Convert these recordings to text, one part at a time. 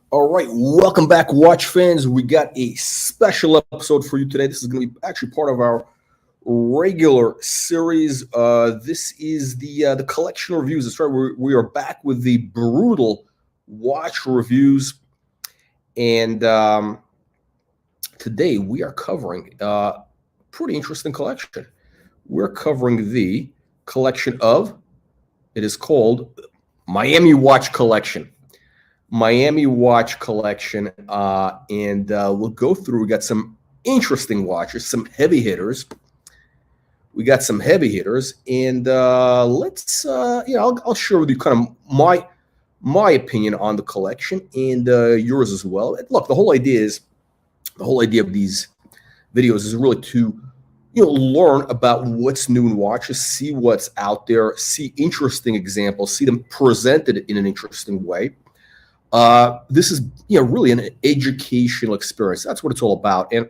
All right, welcome back, watch fans. We got a special episode for you today. This is going to be actually part of our regular series. This is the collection reviews. That's right. We are back with the brutal watch reviews, and today we are covering a pretty interesting collection. We're covering the collection of. It is called Miami Watch Collection. Miami Watch Collection, and we'll go through. We got some interesting watches, some heavy hitters. We got some heavy hitters, and let's, I'll share with you kind of my opinion on the collection and yours as well. And look, the whole idea of these videos is really to learn about what's new in watches, see what's out there, see interesting examples, see them presented in an interesting way. This is really an educational experience. That's what it's all about. And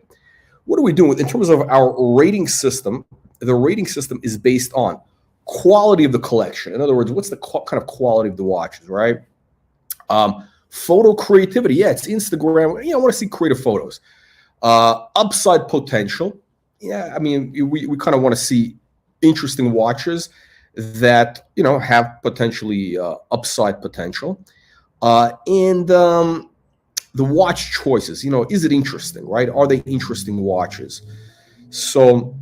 what are we doing in terms of our rating system? The rating system is based on quality of the collection. In other words, what's the kind of quality of the watches, right? Photo creativity. Yeah, it's Instagram. I want to see creative photos. Upside potential. Yeah, I mean, we kind of want to see interesting watches that have potentially upside potential. And the watch choices, is it interesting, right? Are they interesting watches? So,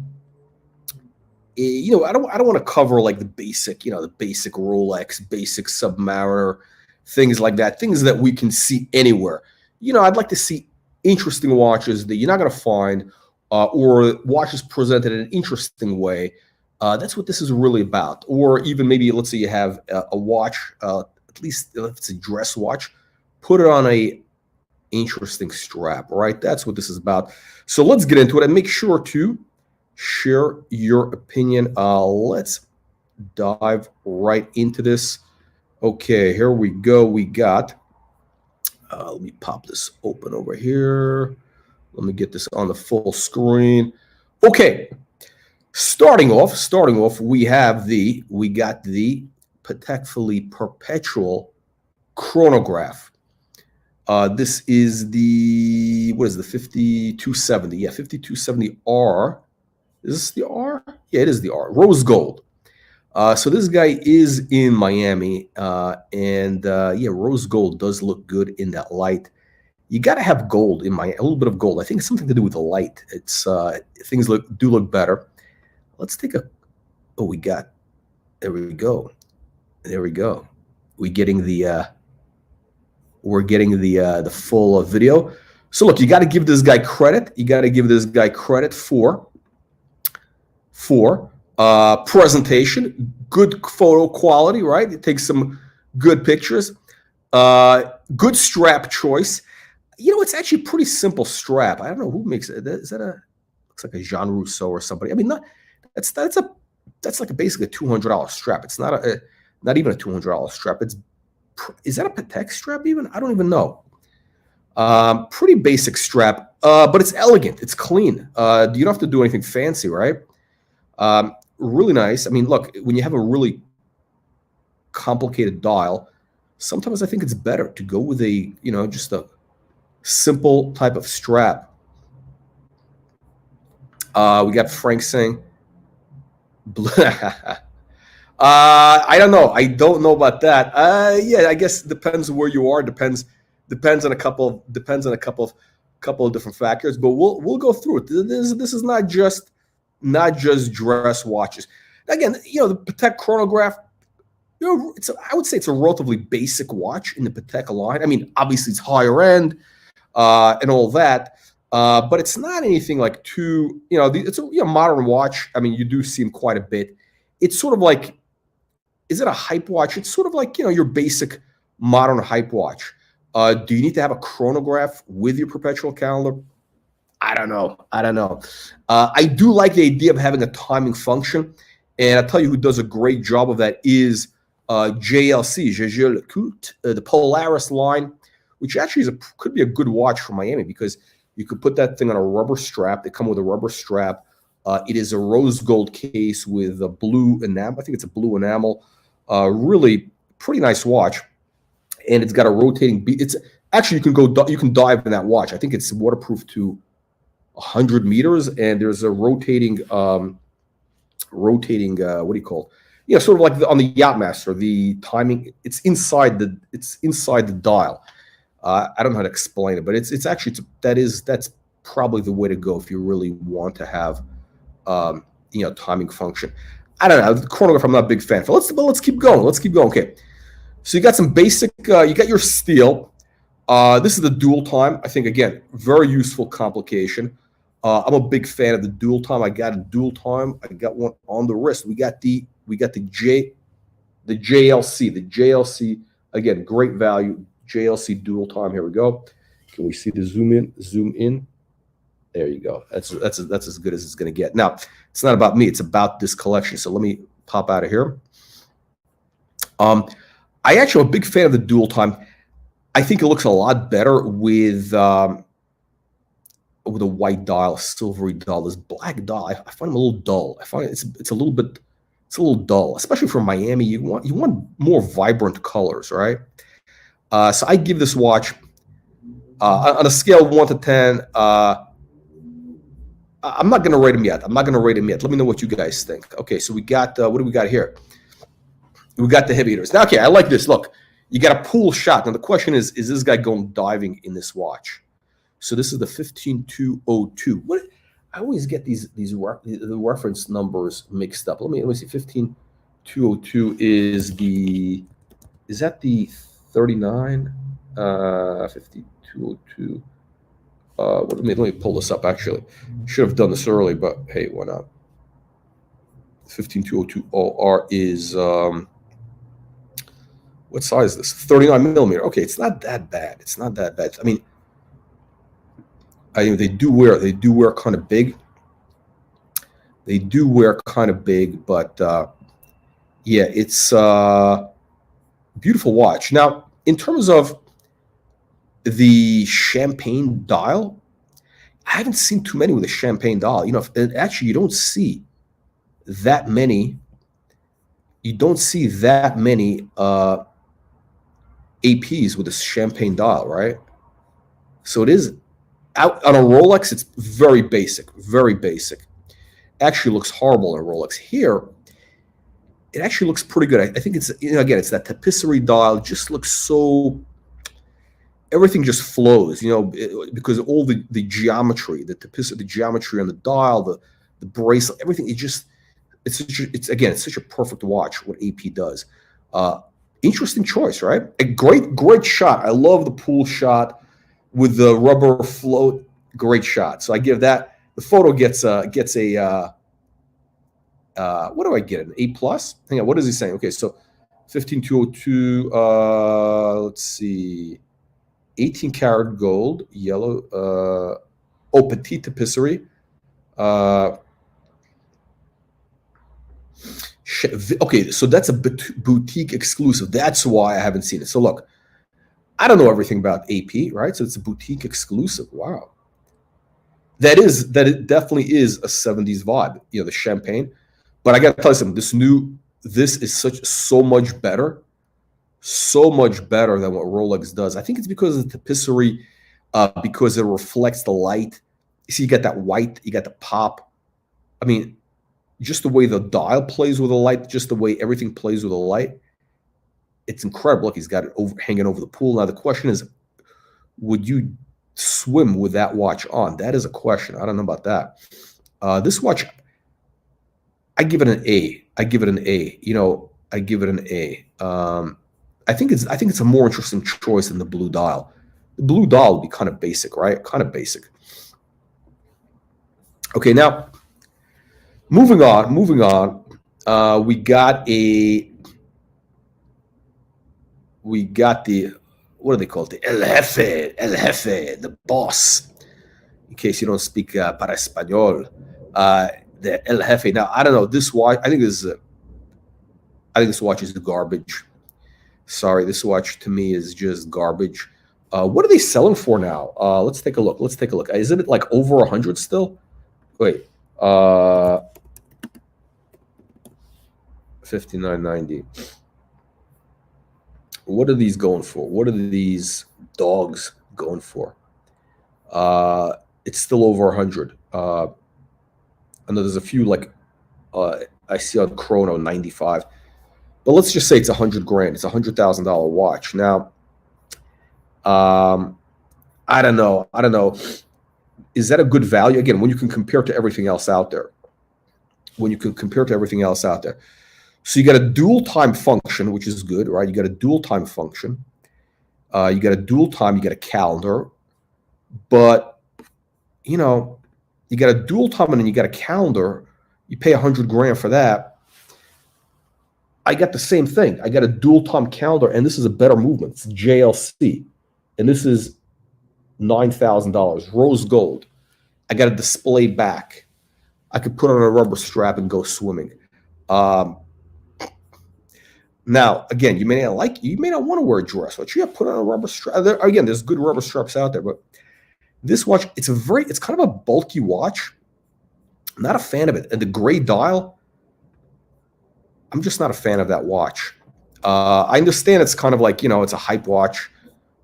I don't want to cover like the basic Rolex, basic Submariner, things like that, things that we can see anywhere. I'd like to see interesting watches that you're not going to find, or watches presented in an interesting way. That's what this is really about. Or even maybe, let's say you have a watch, at least if it's a dress watch, put it on a interesting strap, right? That's what this is about. So let's get into it and make sure to share your opinion. Let's dive right into this. Okay, here we go. We got, let me pop this open over here. Let me get this on the full screen. Okay, starting off, we got the Patek Philippe Perpetual chronograph. This is the 5270? Yeah, 5270R. Is this the R? Yeah, it is the R. Rose gold. So this guy is in Miami, and rose gold does look good in that light. You got to have gold in a little bit of gold. I think it's something to do with the light. It's things do look better. Let's take a. Oh, there we go. There we go. We're getting the full video. So look, you got to give this guy credit. You got to give this guy credit for presentation, good photo quality, right? It takes some good pictures, good strap choice. It's actually a pretty simple strap. I don't know who makes it. Is that looks like a Jean Rousseau or somebody. I mean, that's like basically a $200 strap. It's not even a $200 strap. Is that a Patek strap even? I don't even know. Pretty basic strap, but it's elegant. It's clean. You don't have to do anything fancy, right? Really nice. I mean, look, when you have a really complicated dial, sometimes I think it's better to go with just a simple type of strap. We got Frank saying, I don't know. I don't know about that. Yeah, I guess it depends where you are. Depends on a couple of different factors. But we'll go through it. This is not just dress watches. Again, the Patek chronograph. I would say it's a relatively basic watch in the Patek line. I mean, obviously it's higher end and all that, but it's not anything like too. It's a modern watch. I mean, you do see them quite a bit. It's sort of like, is it a hype watch? It's sort of like, your basic modern hype watch. Do you need to have a chronograph with your perpetual calendar? I don't know. I do like the idea of having a timing function. And I'll tell you who does a great job of that is JLC, Jaeger LeCoultre, the Polaris line, which actually could be a good watch for Miami because you could put that thing on a rubber strap. They come with a rubber strap. It is a rose gold case with a blue enamel. I think it's a blue enamel. Really pretty nice watch. And it's got a rotating beat. Actually, you can dive in that watch. I think it's waterproof to 100 meters, and there's a rotating what do you call it? Yeah, sort of like on the Yachtmaster, the timing. It's inside the dial. I don't know how to explain it, but it's actually that's probably the way to go if you really want to have timing function. I don't know. The chronograph, I'm not a big fan. But let's keep going. Let's keep going. Okay. So you got some basic. You got your steel. This is the dual time. I think again, very useful complication. I'm a big fan of the dual time. I got a dual time. I got one on the wrist. We got the JLC. The JLC again, great value. JLC dual time. Here we go. Can we see the zoom in? Zoom in. There you go. That's as good as it's going to get. Now, it's not about me. It's about this collection. So let me pop out of here. I actually am a big fan of the dual time. I think it looks a lot better with a white dial, silvery dial. This black dial, I find them a little dull. I find it's a little dull, especially for Miami. You want more vibrant colors, right? So I give this watch on a scale of 1 to 10. I'm not going to rate him yet. Let me know what you guys think. Okay, so we got what do we got here? We got the heavy hitters. Now, okay, I like this. Look, you got a pool shot. Now the question is this guy going diving in this watch? So this is the 15202. What? I always get the reference numbers mixed up. Let me see. 15202 is that the 39? 5202. Let me pull this up. Actually, should have done this early, but hey, why not? 15202 OR is what size is this? 39 millimeter. Okay, it's not that bad. I mean, they do wear kind of big. But yeah, it's a beautiful watch. Now, in terms of the champagne dial, I haven't seen too many with a champagne dial. Actually, you don't see that many. APs with a champagne dial, right? So it is out on a Rolex. It's very basic. Actually, looks horrible on a Rolex. Here, it actually looks pretty good. I think it's again, it's that tapisserie dial. It just looks so. Everything just flows, because of all the geometry, the geometry on the dial, the bracelet, everything. It's such a perfect watch. What AP does. Interesting choice, right? A great shot. I love the pool shot with the rubber float. Great shot. So I give that. The photo gets a what do I get? An A+? Hang on. What is he saying? Okay, so 15202. Let's see. 18 karat gold, yellow. Petite tapisserie. Okay, so that's a boutique exclusive. That's why I haven't seen it. So look, I don't know everything about AP, right? So it's a boutique exclusive. Wow. That it definitely is a 70s vibe, the champagne. But I got to tell you something, this is so much better than what Rolex does. I think it's because of the tapisserie, because it reflects the light. You see, you got that white, you got the pop. I mean, just the way the dial plays with the light, just the way everything plays with the light, it's incredible. Look, he's got it hanging over the pool. Now the question is, would you swim with that watch on? That is a question. I don't know about that. This watch, I give it an A. I give it an A. I think it's a more interesting choice than the blue dial. The blue dial would be kind of basic, right? Kind of basic. Okay, now moving on. We got the what do they call it? The El Jefe, the boss. In case you don't speak para español, the El Jefe. Now I don't know this watch. I think this watch is garbage. Sorry, this watch to me is just garbage. What are they selling for now? Let's take a look. Is it like over 100 still? Wait. 59.90. What are these going for? What are these dogs going for? It's still over 100. I know there's a few like I see on Chrono 95, but let's just say it's 100 grand. It's $100,000 watch. Now, I don't know. I don't know. Is that a good value? Again, when you can compare to everything else out there. When you can compare to everything else out there. So you got a dual time function, which is good, right? You got a dual time function. You got a dual time. You got a calendar. But, you know, you got a dual time and then you got a calendar. You pay 100 grand for that. I got the same thing. I got a dual time calendar, and this is a better movement. It's JLC, and this is $9,000, rose gold. I got a display back. I could put on a rubber strap and go swimming. Now, again, you may not want to wear a dress watch. Yeah, put on a rubber strap. There's good rubber straps out there, but this watch, it's kind of a bulky watch. I'm not a fan of it. And the gray dial, I'm just not a fan of that watch. I understand it's kind of like, it's a hype watch,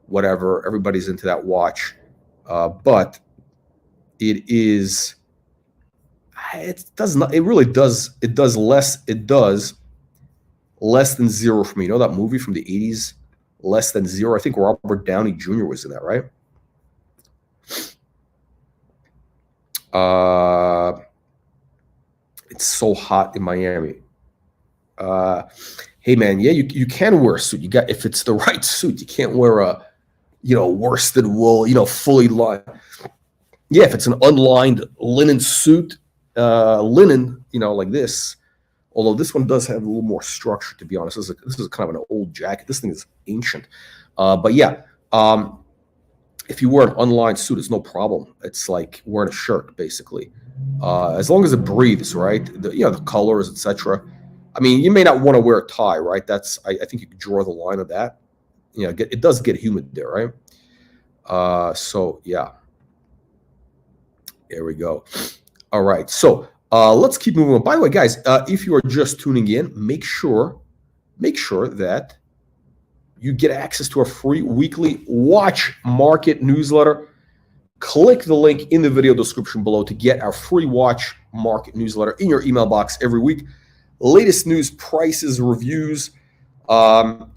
whatever. Everybody's into that watch. But it does less than zero for me. You know that movie from the 80s, Less Than Zero? I think Robert Downey Jr. was in that, right? It's so hot in Miami. Hey man, yeah, you can wear a suit. If it's the right suit, you can't wear a, worsted wool, fully lined. Yeah, if it's an unlined linen suit, like this. Although this one does have a little more structure, to be honest. This is kind of an old jacket. This thing is ancient. But yeah, if you wear an unlined suit, it's no problem. It's like wearing a shirt, basically. As long as it breathes, right? The colors, etc. I mean, you may not want to wear a tie, right? I think you could draw the line of that. It does get humid there, right? So yeah. There we go. All right. So let's keep moving on. By the way, guys, if you are just tuning in, make sure that you get access to our free weekly watch market newsletter. Click the link in the video description below to get our free watch market newsletter in your email box every week. Latest news, prices, reviews,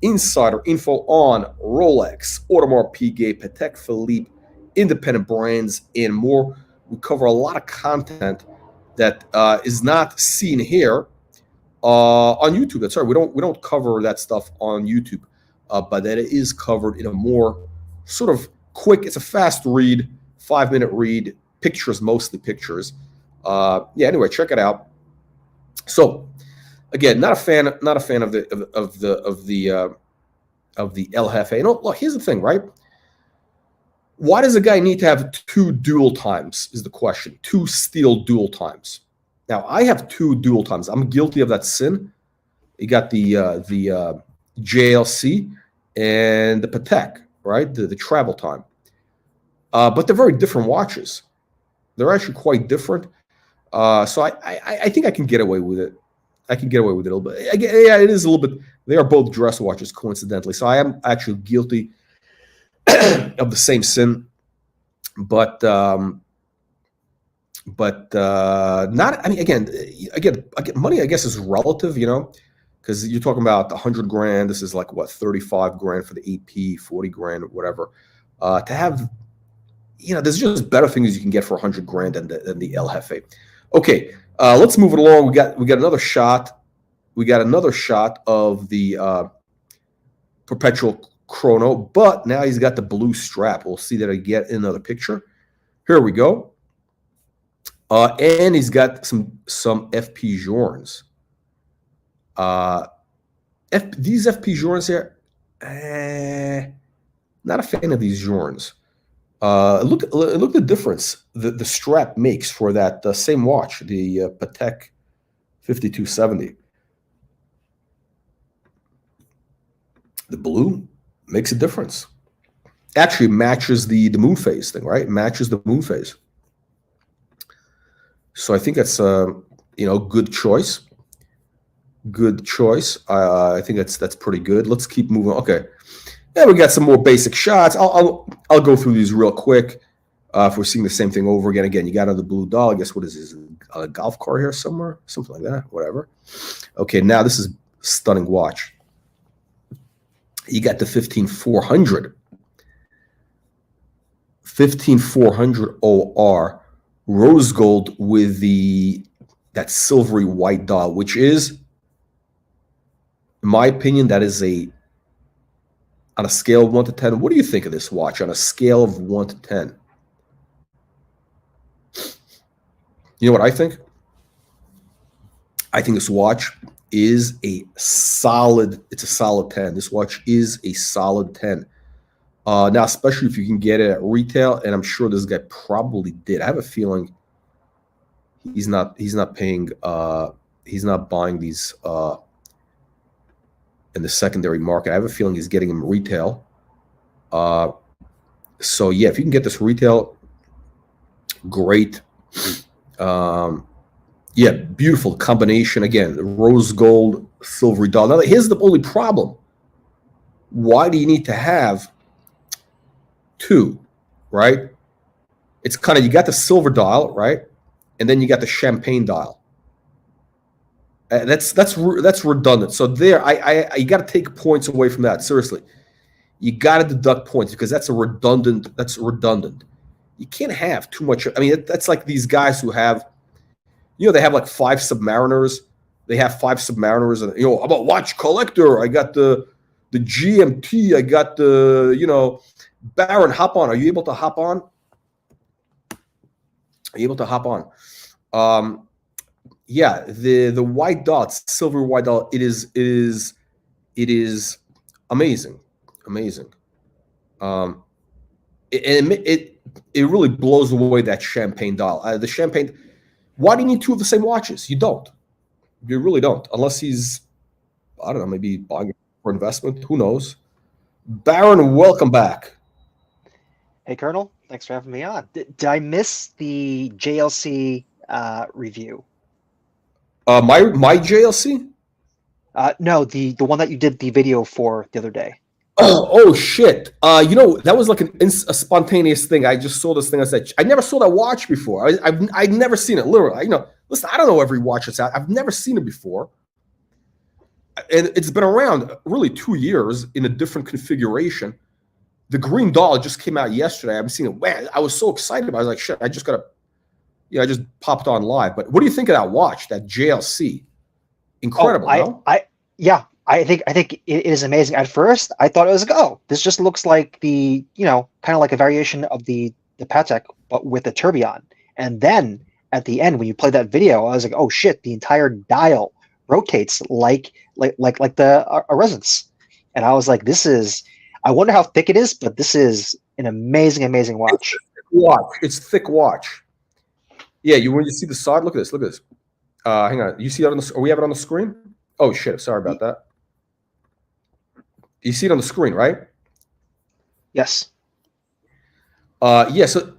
insider info on Rolex, Audemars Piguet, Patek Philippe, independent brands, and more. We cover a lot of content that is not seen here on YouTube. That's right. We don't cover that stuff on YouTube, but that it is covered in a more sort of quick. It's a fast read, 5-minute read. Pictures, mostly pictures. Anyway, check it out. So, again, not a fan of the El Jefe. Look, here's the thing, right? Why does a guy need to have 2 dual times is the question. 2 steel dual times. Now, I have 2 dual times. I'm guilty of that sin. You got the JLC and the Patek, right? The travel time. But they're very different watches. They're actually quite different. So I think I can get away with it. I can get away with it a little bit. Yeah, it is a little bit. They are both dress watches, coincidentally. So I am actually guilty of the same sin, but not. I mean, again, money, I guess, is relative, because you're talking about 100 grand. This is like what, 35 grand for the AP, 40 grand, whatever. To have, there's just better things you can get for 100 grand than the El Jefe. Okay, let's move it along. We got another shot. We got another shot of the perpetual chrono, but now he's got the blue strap. We'll see that again in another picture. Here we go. And he's got some FP Journes. These FP Journes here, not a fan of these Journes. Look at the difference the strap makes for that same watch, the Patek 5270. The blue makes a difference. Actually matches the moon phase thing, right? Matches the moon phase. So I think that's a good choice. Good choice. I think that's pretty good. Let's keep moving. Okay. Yeah, we got some more basic shots. I'll go through these real quick. If we're seeing the same thing over again, you got another blue doll. I guess what is this? A golf cart here somewhere, something like that. Whatever. Okay, now this is stunning watch. You got the 15400, 15400 OR, rose gold with that silvery white dial, which is, in my opinion, that is on a scale of 1 to 10. What do you think of this watch on a scale of 1 to 10? You know what I think? I think this watch is it's a solid 10. This watch is a solid 10. Now, especially if you can get it at retail, and I'm sure this guy probably did. I have a feeling he's not paying, he's not buying these in the secondary market. I have a feeling he's getting them retail. So yeah, if you can get this retail, great. Yeah, beautiful combination. Again, rose gold, silvery dial. Now, here's the only problem. Why do you need to have two, right? It's kind of, you got the silver dial, right? And then you got the champagne dial. That's redundant. So there, you got to take points away from that. Seriously, you got to deduct points because that's redundant. That's redundant. You can't have too much. I mean, that's like these guys who have, they have like 5 Submariners. They have 5 Submariners, and I'm a watch collector. I got the GMT. I got the Baron. Hop on. Are you able to hop on? Are you able to hop on? Yeah, the white dots, silver white dot. It is amazing, amazing. It really blows away that champagne dial. The champagne. Why do you need 2 of the same watches? You don't. You really don't, unless he's, I don't know, maybe buying it for investment. Who knows? Baron, welcome back. Hey, Colonel. Thanks for having me on. Did I miss the JLC review? My JLC? No, the one that you did the video for the other day. Oh shit! That was like a spontaneous thing. I just saw this thing. I said, I never saw that watch before. I've never seen it. Literally, listen, I don't know every watch that's out. I've never seen it before, and it's been around really 2 years in a different configuration. The green doll just came out yesterday. I've seen it. Man, I was so excited. I was like, shit! I just gotta, I just popped on live. But what do you think of that watch? That JLC, incredible. Yeah. I think it is amazing. At first, I thought it was like, oh, this just looks like the, kind of like a variation of the Patek, but with a tourbillon. And then at the end, when you play that video, I was like, oh shit, the entire dial rotates like the resonance. And I was like, I wonder how thick it is, but this is an amazing, amazing watch. It's thick watch. Yeah, when you see the side, look at this. Hang on, you see that on the? We have it on the screen. Oh shit! Sorry about that. You see it on the screen, right? Yes. Yeah. So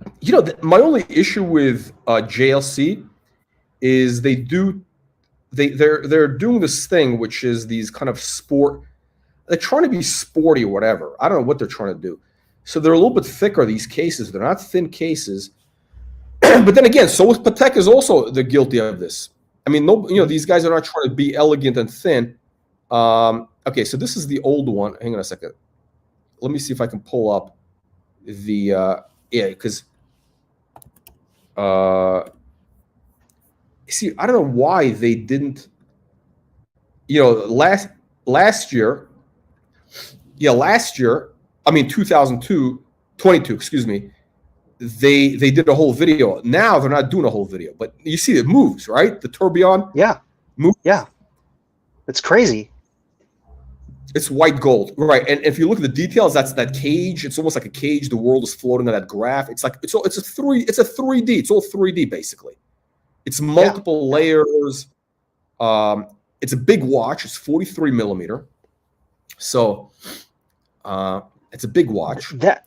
my only issue with JLC is they're doing this thing, which is these kind of sport. They're trying to be sporty or whatever. I don't know what they're trying to do. So they're a little bit thicker, these cases. They're not thin cases. But then again, so with Patek is also, they're guilty of this. I mean, these guys are not trying to be elegant and thin. Okay, so this is the old one. Hang on a second. Let me see if I can pull up the because see, I don't know why they didn't. Last year. Yeah, last year. I mean, 22. Excuse me. They did a whole video. Now they're not doing a whole video, but you see it moves, right? The tourbillon. Yeah. Moves. Yeah. It's crazy. It's white gold, right? And if you look at the details, that's that cage. It's almost like a cage. The world is floating on that graph. It's like it's a 3D. It's all 3D basically. It's multiple layers. It's a big watch. It's 43 millimeter. So it's a big watch. That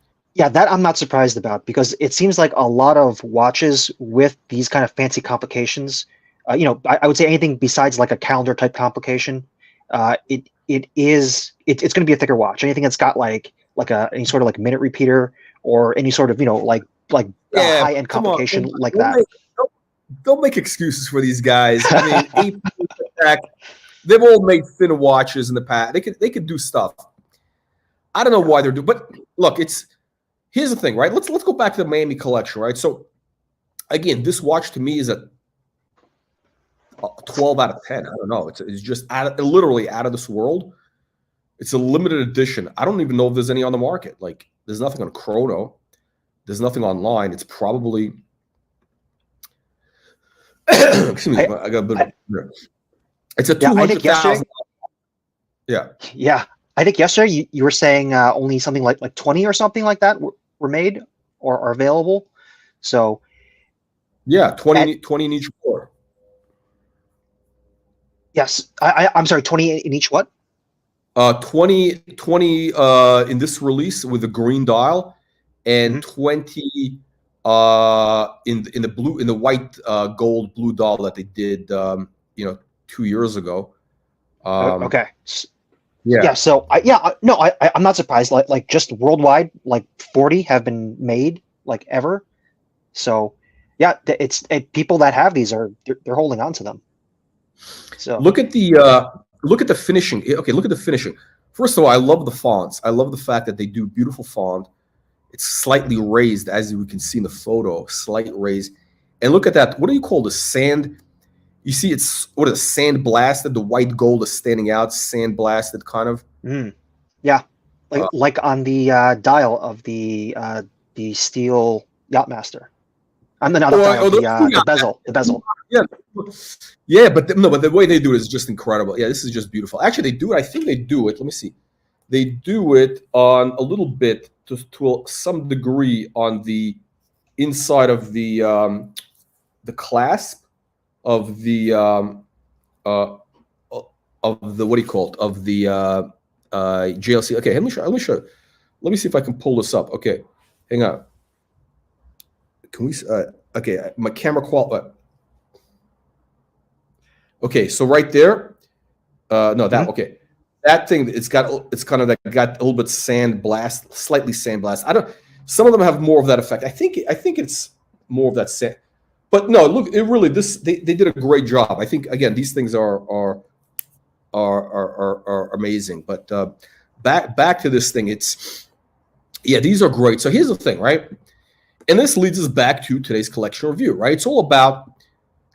I'm not surprised about, because it seems like a lot of watches with these kind of fancy complications I would say anything besides like a calendar type complication. It's going to be a thicker watch. Anything that's got like any sort of like minute repeater or any sort of like Yeah, high end come on. complication like Don't that. make, don't make excuses for these guys. I mean, AP, Patek, they've all made thin watches in the past. They could do stuff. I don't know why they're doing, but look, here's the thing, right? Let's go back to the Miami collection, right? So again, this watch to me is a 12 out of 10. I don't know. It's just literally out of this world. It's a limited edition. I don't even know if there's any on the market. Like, there's nothing on Chrono. There's nothing online. It's probably excuse me. I got a bit of it's a 200,000. Yeah. Yeah. I think yesterday you were saying only something like 20 or something like that were made or are available. So yeah, 20 in each floor. Yes, I'm sorry, 20 in each what? 20 in this release with the green dial, and 20 in the white gold blue dial that they did 2 years ago. Okay. Yeah. So I'm not surprised. Like just worldwide, like 40 have been made like ever. So yeah, it's people that have these they're holding on to them. So look at the finishing. Okay, look at the finishing. First of all, I love the fonts. I love the fact that they do beautiful font. It's slightly raised, as you can see in the photo, slight raise. And look at that. What do you call the sand? You see, it's what is sand blasted. The white gold is standing out, sand blasted, kind of. Yeah, like on the dial of the steel Yachtmaster. I'm the bezel. The bezel. Yeah, but the way they do it is just incredible. Yeah, this is just beautiful. Actually, they do it. I think they do it. Let me see. They do it on a little bit to some degree on the inside of the clasp of the what do you call it, of the JLC. Okay, let me show. Let me see if I can pull this up. Okay, hang on. Can we? Okay, my camera quality. Okay, so right there, okay, that thing, it's kind of like got a little bit slightly sandblast. Some of them have more of that effect. I think it's more of that sand, but no, look, they did a great job. I think again, these things are amazing. But back to this thing, these are great. So here's the thing, right? And this leads us back to today's collection review, right? It's all about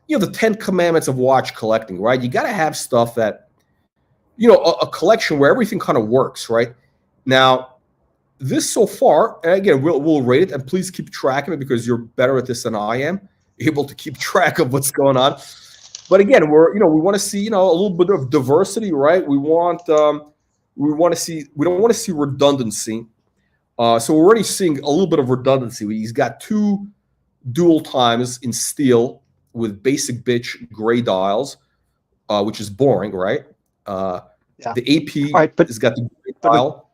the 10 commandments of watch collecting, right? You got to have stuff that, a collection where everything kind of works, right? Now, this so far, and again, we'll rate it, and please keep track of it because you're better at this than I am, able to keep track of what's going on. But again, we want to see, a little bit of diversity, right? We don't want to see redundancy. So we're already seeing a little bit of redundancy. He's got 2 dual times in steel with basic bitch gray dials, which is boring, right? The AP has got the gray dial.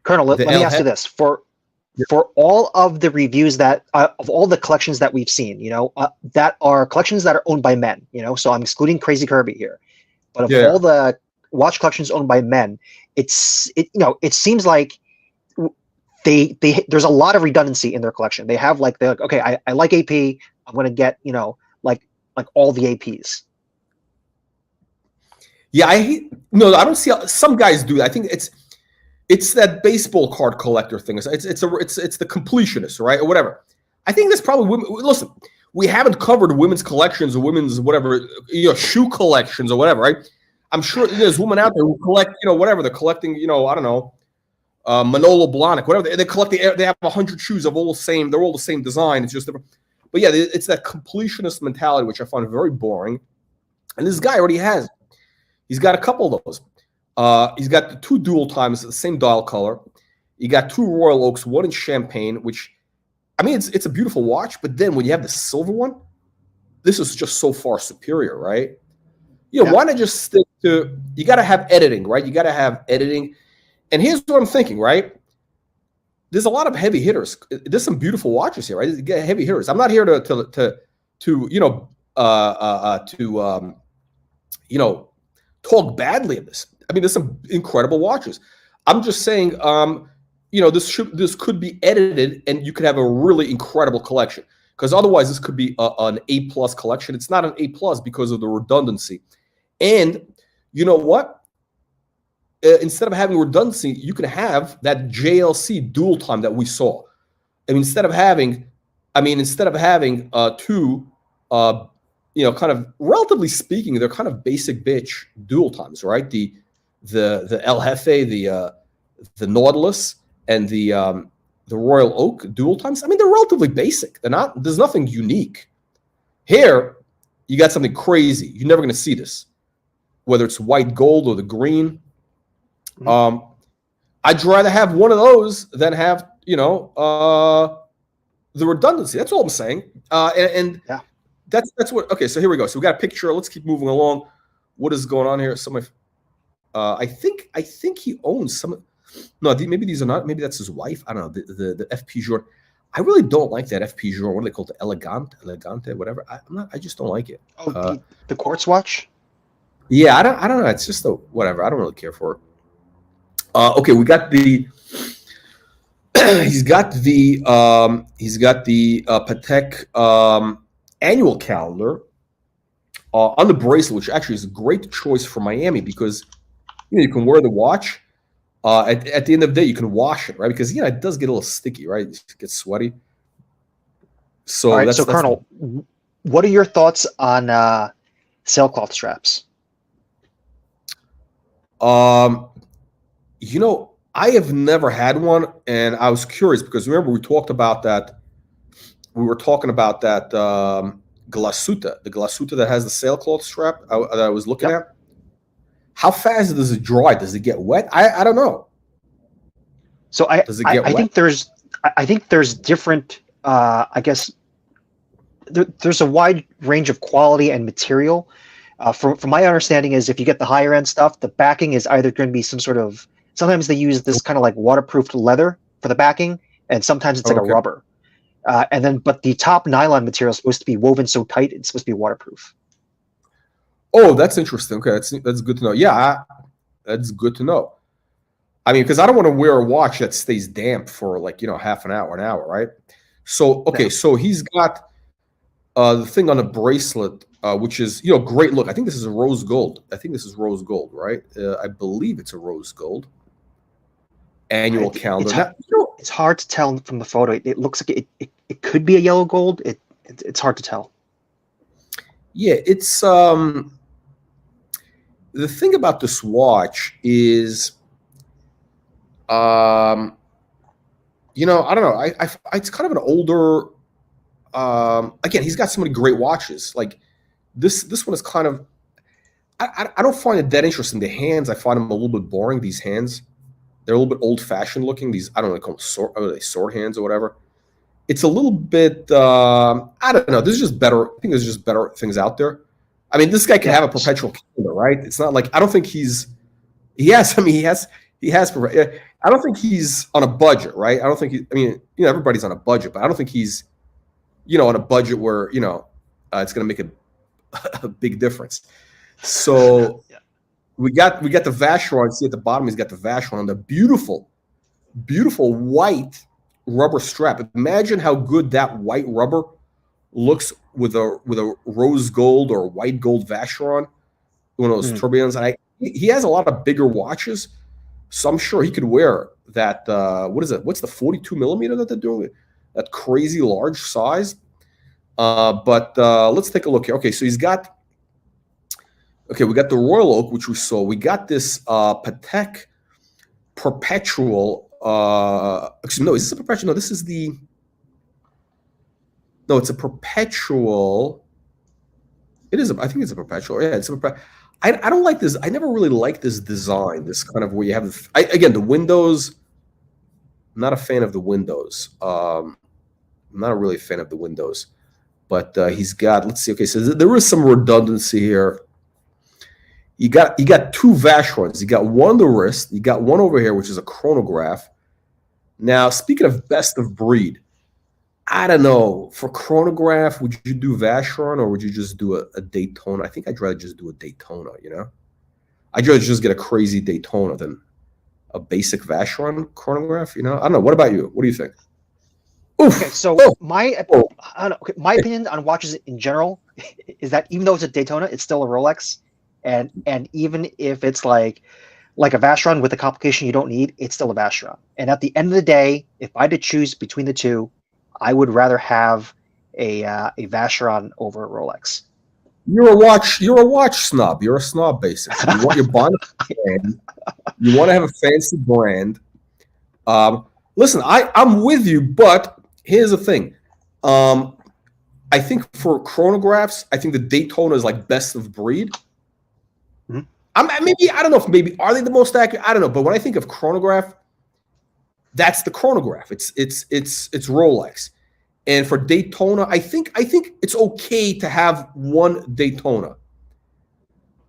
Colonel, let me ask you this: for all of the reviews that of all the collections that we've seen, that are collections that are owned by men, so I'm excluding Crazy Kirby here, but of all the watch collections owned by men, it seems like there's a lot of redundancy in their collection. They have like okay, I like AP, I'm going to get like all the APs. Yeah, I don't see how some guys do that. I think it's that baseball card collector thing. It's the completionist, right, or whatever. I think there's probably women. Listen, we haven't covered women's collections or women's whatever, shoe collections or whatever, right? I'm sure there's women out there who collect, whatever they're collecting. I don't know, Manolo Blahnik, whatever. They collect. They have 100 shoes of all the same. They're all the same design. It's just different. But yeah, it's that completionist mentality, which I find very boring. And this guy already has. He's got a couple of those. He's got the 2 dual times, the same dial color. You got 2 Royal Oaks, 1 in champagne, which, I mean, it's a beautiful watch. But then when you have the silver one, this is just so far superior, right? Why not just stick to? You got to have editing, right? You got to have editing. And here's what I'm thinking, right? There's a lot of heavy hitters. There's some beautiful watches here, right? You get heavy hitters. I'm not here to you know, talk badly of this. I mean, there's some incredible watches. I'm just saying, you know, this could be edited, and you could have a really incredible collection. Because otherwise, this could be an A+ collection. It's not an A+ because of the redundancy. And you know what? Instead of having redundancy, you can have that JLC dual time that we saw. I mean, instead of having two, you know, kind of relatively speaking, they're kind of basic bitch dual times, right? The El Jefe, the Nautilus, and the Royal Oak dual times. I mean, they're relatively basic. They're not. There's nothing unique. Here, you got something crazy. You're never going to see this, whether it's white gold or the green. I'd rather have one of those than have, you know, the redundancy. That's all I'm saying. And yeah, that's what. Okay, so here we go. So we got a picture. Let's keep moving along. What is going on here? Some of, I think he owns some. No, maybe these are not. Maybe that's his wife. I don't know. The FP Jour. I really don't like that FP Jour. What do they call it? Elegante, whatever. I just don't like it. Oh, the quartz watch. Yeah, I don't know. It's just whatever. I don't really care for it. Okay, we got the. he's got the Patek annual calendar on the bracelet, which actually is a great choice for Miami because you can wear the watch. At the end of the day, you can wash it, right? Because it does get a little sticky, right? It gets sweaty. So, all right, so Colonel, what are your thoughts on sailcloth straps? You know, I have never had one, and I was curious because remember we talked about that. We were talking about that glasuta, the glasuta that has the sailcloth strap that I was looking at. How fast does it dry? Does it get wet? I don't know. So I think there's different. I guess there's a wide range of quality and material. From my understanding is if you get the higher end stuff, the backing is either going to be some sort of. Sometimes they use this kind of like waterproofed leather for the backing, and sometimes it's like a rubber. But the top nylon material is supposed to be woven so tight it's supposed to be waterproof. Oh, that's interesting. Okay, that's good to know. Yeah, that's good to know. I mean, because I don't want to wear a watch that stays damp for like half an hour, right? So so he's got the thing on the bracelet, which is great look. I think this is a rose gold. Right? I believe it's a rose gold annual calendar. It's hard to tell from the photo. It looks like it could be a yellow gold. It's hard to tell. Yeah, it's the thing about this watch is, I don't know. It's kind of an older. Again, he's got so many great watches. Like this one is kind of. I don't find it that interesting. The hands, I find them a little bit boring. These hands, they're a little bit old-fashioned looking. These, I don't know, call them sword hands or whatever. It's a little bit. I don't know. There's just better. I think there's just better things out there. I mean, this guy can have a perpetual calendar, right? It's not like I don't think he's. He has. I mean, he has. I don't think he's on a budget, right? I don't think he. I mean, everybody's on a budget, but I don't think he's, on a budget where it's going to make a big difference. So we got the Vacheron. See at the bottom, he's got the Vacheron on the beautiful white rubber strap. Imagine how good that white rubber looks with a rose gold or white gold Vacheron, one of those tourbillons. And he has a lot of bigger watches, so I'm sure he could wear that. What is it? What's the 42 millimeter that they're doing? That crazy large size. But let's take a look here. Okay, so he's got. Okay, we got the Royal Oak, which we saw. We got this Patek Perpetual. Actually, no, is this a Perpetual? No, this is the. No, it's a Perpetual. It is. I think it's a Perpetual. Yeah, it's a Perpetual. I don't like this. I never really liked this design. This kind of where you have again the windows. I'm not a fan of the windows. I'm not really a fan of the windows, but he's got. Let's see. Okay, so there is some redundancy here. You got two Vacherons. You got one on the wrist. You got one over here, which is a chronograph. Now, speaking of best of breed, I don't know. For chronograph, would you do Vacheron or would you just do a Daytona? I think I'd rather just do a Daytona, you know? I'd rather just get a crazy Daytona than a basic Vacheron chronograph, you know? I don't know. What about you? What do you think? Oof. Okay, so Oh, oh. I don't know. Okay, my opinion on watches in general is that even though it's a Daytona, it's still a Rolex, and even if it's like a Vacheron with a complication you don't need, it's still a Vacheron. And at the end of the day, if I had to choose between the two, I would rather have a Vacheron over a Rolex. You're a watch snob. You're a snob, basically. You want your bond brand. You want to have a fancy brand. Listen, I'm with you, but here's the thing. I think for chronographs, I think the Daytona is like best of breed. Maybe I don't know if maybe are they the most accurate? I don't know, but when I think of chronograph, that's the chronograph. It's Rolex, and for Daytona, I think it's okay to have one Daytona.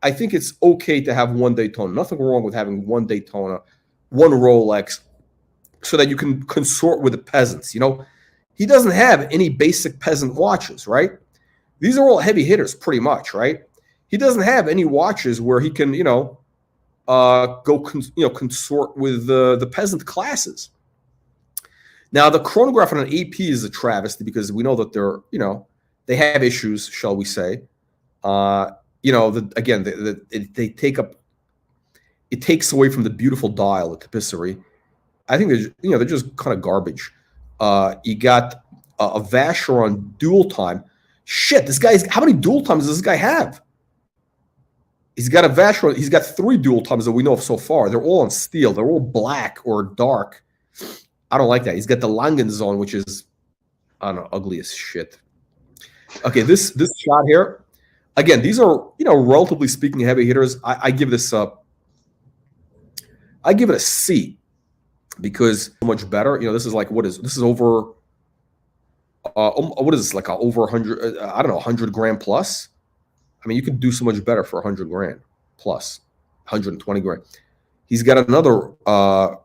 I think it's okay to have one Daytona. Nothing wrong with having one Daytona, one Rolex, so that you can consort with the peasants. You know, he doesn't have any basic peasant watches, right? These are all heavy hitters, pretty much, right? He doesn't have any watches where he can, consort with the peasant classes. Now, the chronograph on an AP is a travesty because we know that they have issues, shall we say? They take up. It takes away from the beautiful dial, the tapisserie. I think they're just kind of garbage. You got a Vacheron dual time. Shit, how many dual times does this guy have? He's got a Vacheron. He's got 3 dual times that we know of so far. They're all on steel. They're all black or dark. I don't like that. He's got the Langenzone, which is, I don't know, ugly as shit. Okay, this shot here. Again, these are, relatively speaking, heavy hitters. I give this I give it a C because so much better. This is like this is over. What is this, like over 100? I don't know, 100 grand plus. I mean, you can do so much better for 100 grand plus, 120 grand. He's got another. What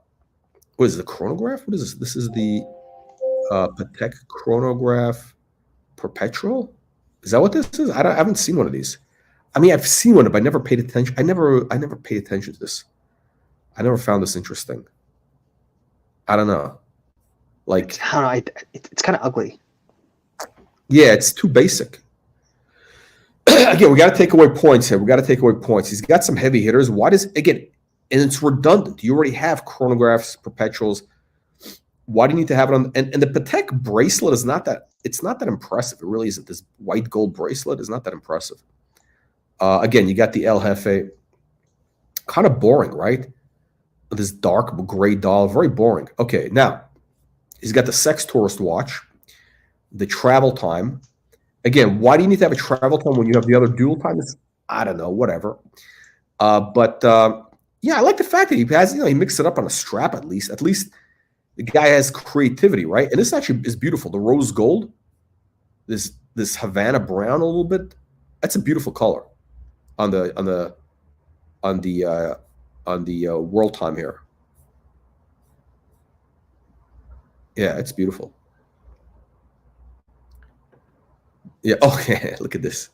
is the chronograph? What is this? This is the Patek chronograph perpetual. Is that what this is? I haven't seen one of these. I mean, I've seen one, but I never paid attention. I never paid attention to this. I never found this interesting. I don't know. Like, I don't know. It's kind of ugly. Yeah, it's too basic. Again, we got to take away points here. We got to take away points. He's got some heavy hitters. Why does, again, and it's redundant. You already have chronographs, perpetuals. Why do you need to have it on? And the Patek bracelet is it's not that impressive. It really isn't. This white gold bracelet is not that impressive. Again, you got the El Jefe. Kind of boring, right? This dark gray dial, very boring. Okay, now, he's got the Sex Tourist watch, the travel time. Again, why do you need to have a travel time when you have the other dual time? I don't know, whatever. Yeah, I like the fact that he has, he mixed it up on a strap at least. At least the guy has creativity, right? And this actually is beautiful. The rose gold, this Havana brown a little bit. That's a beautiful color on the world time here. Yeah, it's beautiful. Yeah. Okay. Look at this.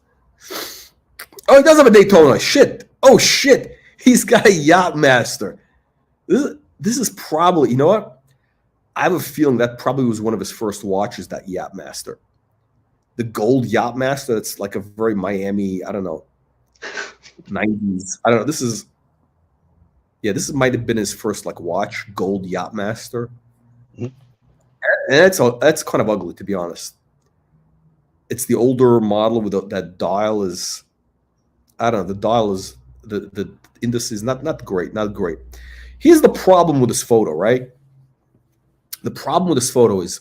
Oh, he does have a Daytona. Shit. Oh shit. He's got a Yacht Master. This is probably. You know what? I have a feeling that probably was one of his first watches. That Yacht Master, the gold Yacht Master. That's like a very Miami. I don't know. 90s. I don't know. This is. Yeah, this might have been his first like watch, gold Yacht Master. Mm-hmm. And that's kind of ugly, to be honest. It's the older model with that dial is, I don't know, the dial is, the index is not great, not great. Here's the problem with this photo, right? The problem with this photo is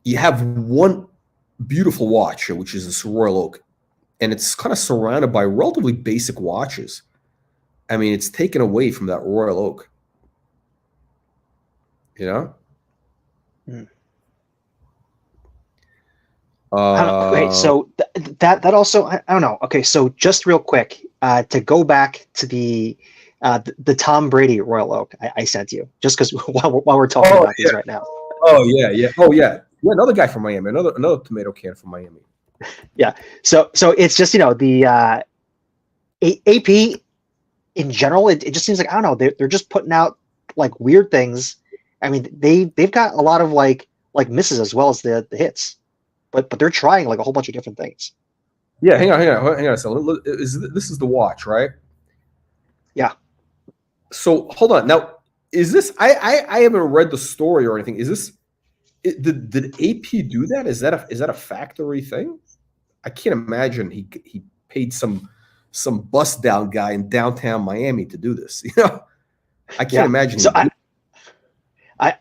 you have one beautiful watch, which is this Royal Oak, and it's kind of surrounded by relatively basic watches. I mean, it's taken away from that Royal Oak. You know? Okay, so that also I don't know. Okay, so just real quick, to go back to the Tom Brady Royal Oak I sent you, just because while we're talking about these right now. Oh yeah. Yeah, another guy from Miami, another tomato can from Miami. Yeah. So it's just the AP in general. It just seems like, I don't know. They're just putting out like weird things. I mean, they've got a lot of like misses as well as the hits, but they're trying like a whole bunch of different things. Yeah, hang on. So this is the watch, right? Yeah. So hold on. Now, is this? I haven't read the story or anything. Is this? Did AP do that? Is that a factory thing? I can't imagine he paid some bust down guy in downtown Miami to do this. You know, I can't imagine. So I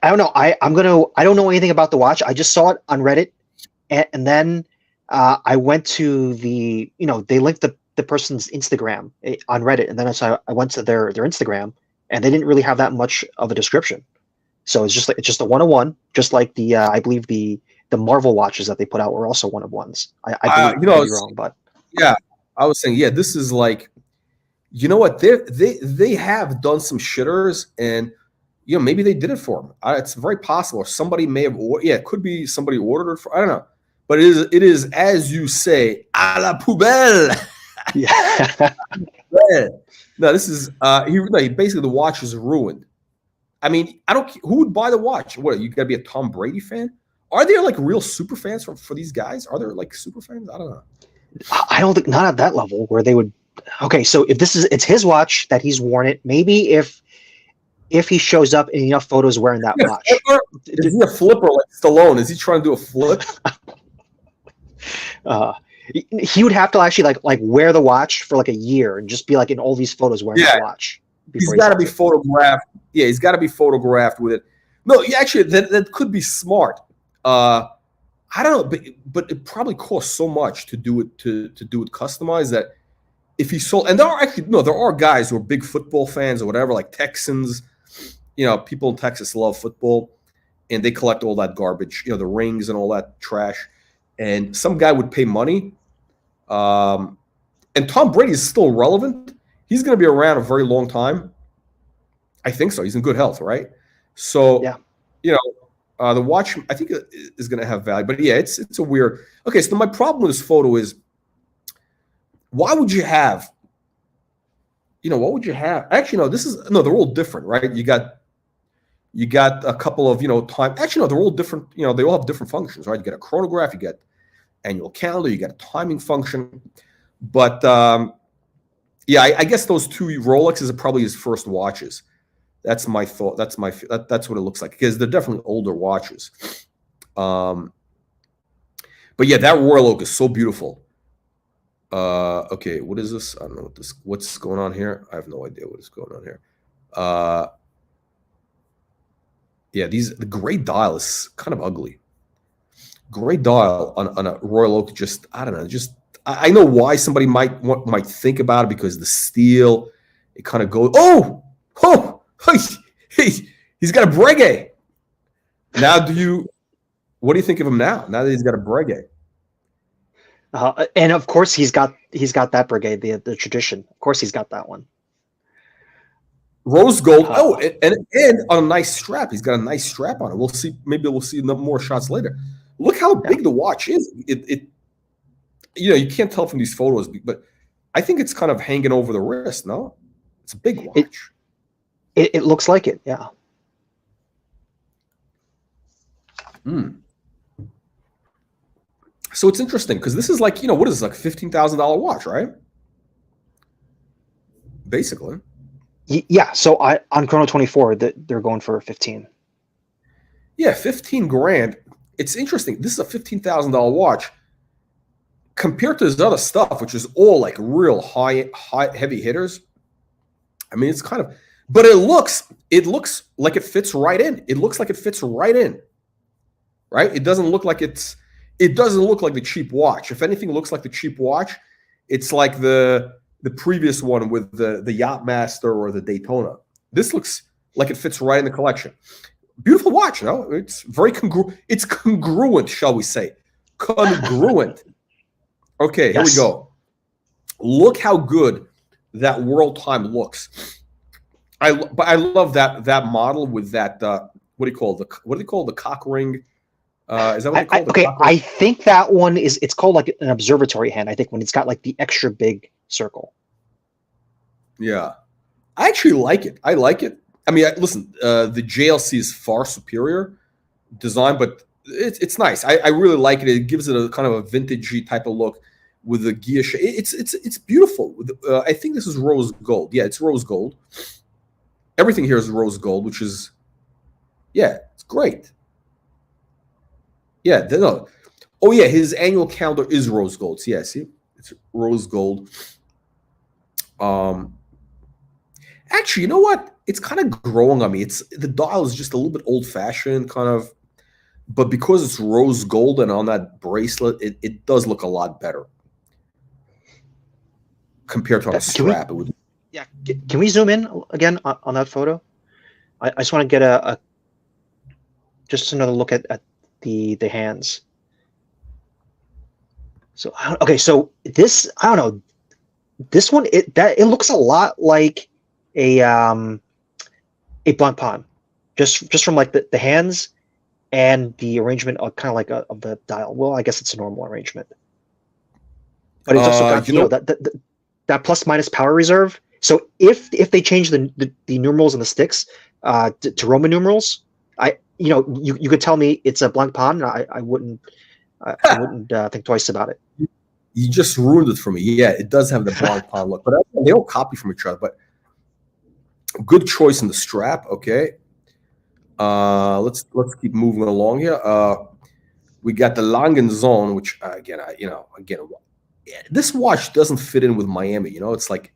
don't know. I don't know anything about the watch. I just saw it on Reddit, and then I went to they linked the person's Instagram on Reddit, and then I went to their Instagram, and they didn't really have that much of a description. So it's just a 101, just like the I believe the Marvel watches that they put out were also 101s. I believe, I could be wrong, but yeah, I was saying, yeah, this is like, you know what, they have done some shitters, and maybe they did it for them. It's very possible, or somebody may have. Yeah, it could be somebody ordered it for. I don't know, but it is as you say, à la poubelle. Yeah. No, this is basically the watch is ruined. I mean, who would buy the watch? What, you got to be a Tom Brady fan? Are there like real super fans for these guys? Are there like super fans? I don't know. I don't think, not at that level where they would. Okay, so if it's his watch that he's worn it, maybe if he shows up in enough photos wearing that watch. Is he a flipper like Stallone? Is he trying to do a flip? He would have to actually like wear the watch for like a year and just be like in all these photos wearing that watch. He's got to be photographed. Yeah, he's got to be photographed with it. No, actually, that could be smart. I don't know, but it probably costs so much to do it to do it customized that if he sold, and there are guys who are big football fans or whatever, like Texans. People in Texas love football, and they collect all that garbage. The rings and all that trash. And some guy would pay money. And Tom Brady is still relevant. He's going to be around a very long time. I think so. He's in good health, right? So, the watch, I think, is going to have value. But yeah, it's a weird. Okay, so my problem with this photo is, why would you have? What would you have? Actually, no. They're all different, right? You got a couple of time. Actually, no, they're all different. They all have different functions, right? You got a chronograph, you got annual calendar, you got a timing function. But yeah, I guess those two Rolexes are probably his first watches. That's my thought. That's what it looks like, because they're definitely older watches. But yeah, that Royal Oak is so beautiful. Okay, what is this? I don't know what's going on here. I have no idea what is going on here. Yeah, the gray dial is kind of ugly. Gray dial on a Royal Oak, just, I don't know, just I know why somebody might think about it, because the steel, it kind of goes. He's got a Breguet. Now, what do you think of him now? Now that he's got a Breguet, and of course he's got that Breguet, the tradition. Of course he's got that one. Rose gold. And on a nice strap. He's got a nice strap on it. We'll see. Maybe we'll see more shots later. Look how big the watch is. You can't tell from these photos, but I think it's kind of hanging over the wrist. No, it's a big watch. It looks like it. Yeah. So it's interesting, because this is like, what is this, like $15,000 watch, right? Basically. Yeah. So on Chrono 24, they're going for 15. Yeah, 15 grand. It's interesting. This is a $15,000 watch compared to this other stuff, which is all like real high heavy hitters. I mean, it's kind of, but it looks like it fits right in. It looks like it fits right in. Right? It doesn't look like the cheap watch. If anything looks like the cheap watch, it's like the previous one with the Yachtmaster or the Daytona. This looks like it fits right in the collection. Beautiful watch, no? It's very It's congruent, shall we say? Congruent. Okay, here we go. Look how good that World Time looks. I love that model with that. What do you call the cock ring? Is that what they call the Okay, clock? I think that one it's called like an observatory hand. I think when it's got like the extra big circle. Yeah, I actually like it. I like it. I mean, listen, the JLC is far superior design, but it's nice. I really like it. It gives it a kind of a vintagey type of look with the gear. It's beautiful. I think this is rose gold. Yeah, it's rose gold. Everything here is rose gold, which is, yeah, it's great. Yeah, no. Oh yeah, his annual calendar is rose gold. So, yeah, see, it's rose gold. Actually, you know what? It's kind of growing on me. It's the dial is just a little bit old fashioned, kind of, but because it's rose gold and on that bracelet, it does look a lot better compared to on a strap. It would. Yeah, can we zoom in again on that photo? I just want to get a just another look at the hands. So okay, so this I don't know. This one it looks a lot like a blunt palm, just from like the hands and the arrangement of kind of like of the dial. Well, I guess it's a normal arrangement, but it's also got that plus minus power reserve. So if they change the numerals and the sticks to Roman numerals, you could tell me it's a blanc pan. I wouldn't think twice about it. You just ruined it for me. Yeah, it does have the blanc pan look, but they don't copy from each other. But good choice in the strap. Okay, let's keep moving along here. We got the Langenzon, which again, this watch doesn't fit in with Miami. It's like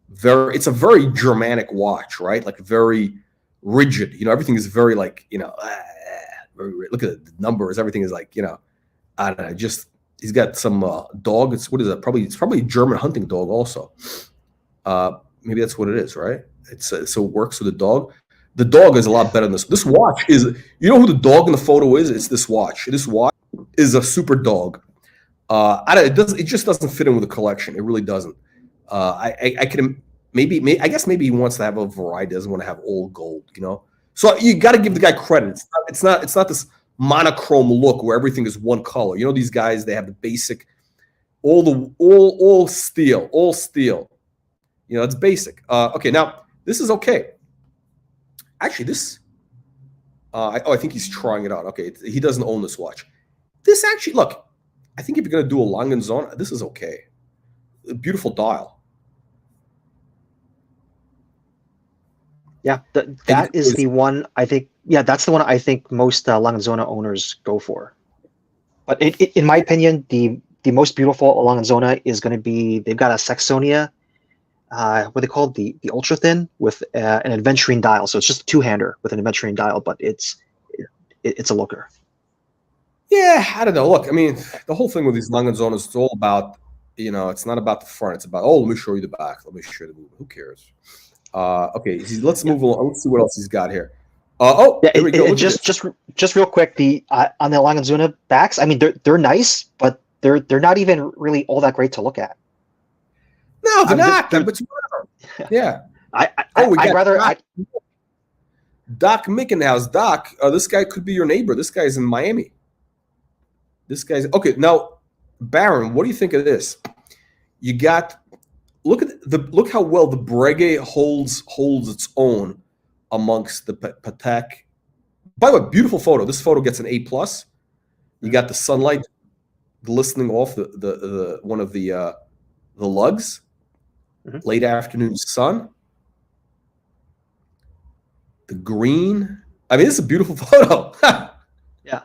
it's a very Germanic watch, right? Like very rigid. Everything is very like very, look at the numbers. Everything is like I don't know. Just he's got some dog. It's probably a German hunting dog also. Maybe that's what it is, right? So it works with the dog. The dog is a lot better than this. This watch is, who the dog in the photo is? It's this watch. This watch is a super dog. It just doesn't fit in with the collection. It really doesn't. I guess maybe he wants to have a variety. Doesn't want to have all gold, So you got to give the guy credit. It's not this monochrome look where everything is one color. These guys, they have the basic, all steel. It's basic. Okay, now this is okay. Actually, this. I think he's trying it out. Okay, he doesn't own this watch. This actually, look. I think if you're gonna do a Langenzon, this is okay. A beautiful dial. Yeah, that is the one I think. Yeah, that's the one I think most Langenzona owners go for. But in my opinion, the most beautiful Langenzona is going to be, they've got a Saxonia, what they call the ultra thin with an adventurine dial. So it's just a two-hander with an adventurine dial, but it's a looker. Yeah, I don't know. Look, I mean, the whole thing with these Langenzonas, it's all about, it's not about the front. It's about, let me show you the back. Let me show you the movement. Who cares? Okay, let's move along. Let's see what else he's got here. Here we go. Just real quick, on the Langenzona backs, I mean, they're nice, but they're not even really all that great to look at. No, they're not. But whatever. Yeah. I'd rather. Doc Mickenhouse. Doc, this guy could be your neighbor. This guy's in Miami. This guy's okay. Now, Baron, what do you think of this? You got look how well the Breguet holds its own amongst the Patek. By the way, beautiful photo. This photo gets an A+. You got the sunlight glistening off the one of the lugs. Mm-hmm. Late afternoon sun. The green. I mean, this is a beautiful photo. Yeah.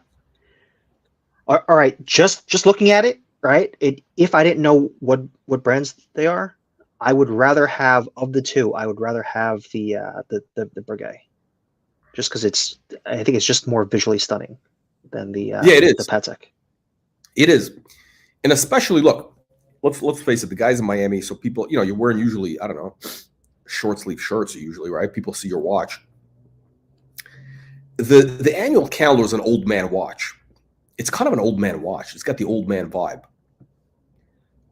All right. Just looking at it, right? If I didn't know what brands they are, I would rather have, of the two, I would rather have the Breguet, just because I think it's just more visually stunning than the it is. The Patek. It is, and especially look, let's face it, the guys in Miami. So people, you're wearing usually, I don't know, short sleeve shirts usually, right? People see your watch. The annual calendar is an old man watch. It's kind of an old man watch. It's got the old man vibe.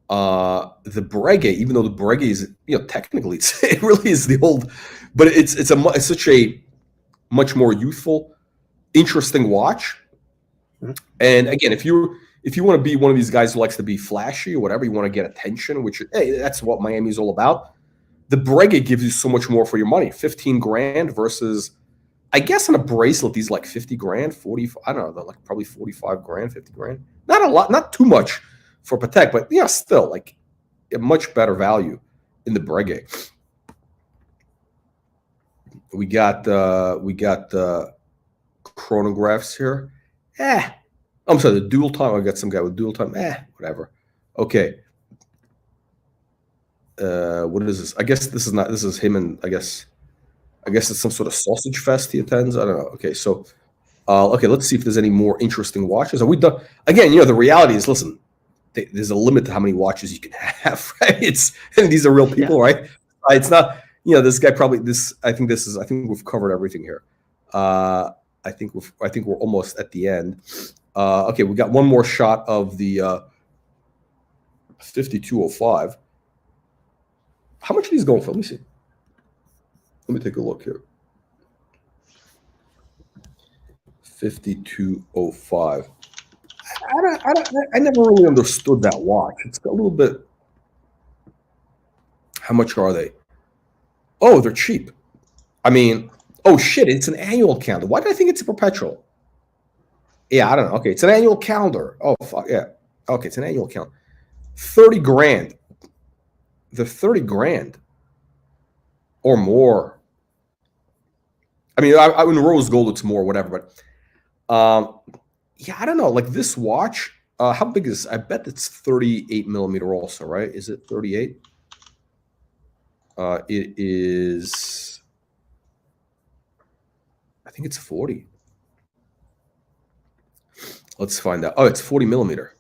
The Breguet, even though the Breguet is, technically it really is the old, but it's such a much more youthful, interesting watch. Mhm. And again, if you want to be one of these guys who likes to be flashy or whatever, you want to get attention, which hey, that's what Miami's all about. The Breguet gives you so much more for your money. 15 grand versus, I guess on a bracelet, these like 50 grand, 40, I don't know, they're like probably 45 grand, 50 grand. Not a lot, not too much for Patek, but yeah, still like a much better value in the Breguet. We got chronographs here. I'm sorry, the dual time. I got some guy with dual time. Whatever. Okay. What is this? I guess this is not. This is him, and I guess it's some sort of sausage fest he attends. I don't know. Okay, so okay, let's see if there's any more interesting watches. Are we done? Again, the reality is, listen, there's a limit to how many watches you can have, right? And these are real people, right? It's not. This guy probably. I think we've covered everything here. I think we're almost at the end. Okay, we got one more shot of the 5205. How much are these going for? Let me see. Let me take a look here. 5205. I never really understood that watch. It's a little bit. How much are they? Oh, they're cheap. I mean, oh shit! It's an annual calendar. Why did I think it's a perpetual? Yeah, I don't know. Okay, it's an annual calendar. Oh fuck yeah. Okay, it's an annual calendar. 30 grand. The 30 grand or more. I mean, in rose gold, it's more, whatever. But yeah, I don't know. Like this watch, how big is? I bet it's 38 millimeter also, right? Is it 38? It is. I think it's 40. Let's find out. Oh, it's 40 millimeter.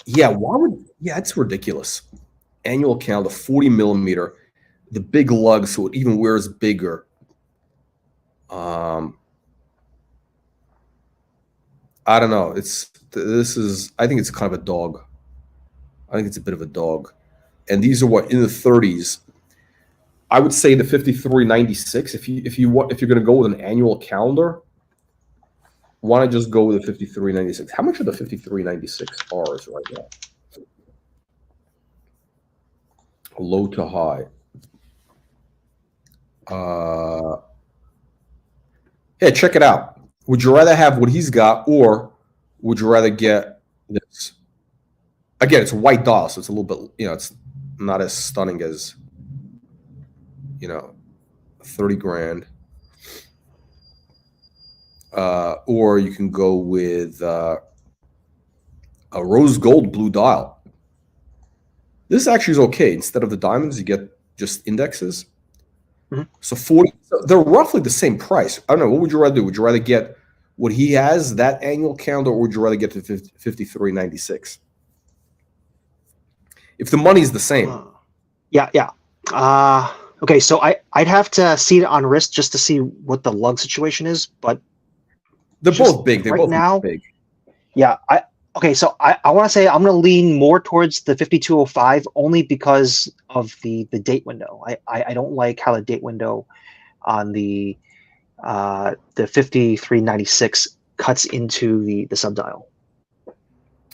Yeah, it's ridiculous. Annual calendar, 40 millimeter, the big lug, so it even wears bigger. I don't know. I think it's kind of a dog. I think it's a bit of a dog. And these are what, in the 30s. I would say the 5396. If you're going to go with an annual calendar, why not just go with the 5396? How much are the 5396 Rs right now? Low to high. Yeah, check it out. Would you rather have what he's got, or would you rather get this? Again, it's a white dial, so it's a little bit, it's not as stunning as, 30 grand. Or you can go with a rose gold blue dial. This actually is okay. Instead of the diamonds, you get just indexes. Mm-hmm. So 40, they're roughly the same price. I don't know. What would you rather do? Would you rather get what he has, that annual calendar, or would you rather get the 5396? If the money's the same. Yeah. Okay, so I'd have to see it on wrist just to see what the lug situation is, but they're both big. They're right both now big. Yeah, so I want to say I'm going to lean more towards the 5205 only because of the date window. I don't like how the date window on the 5396 cuts into the subdial.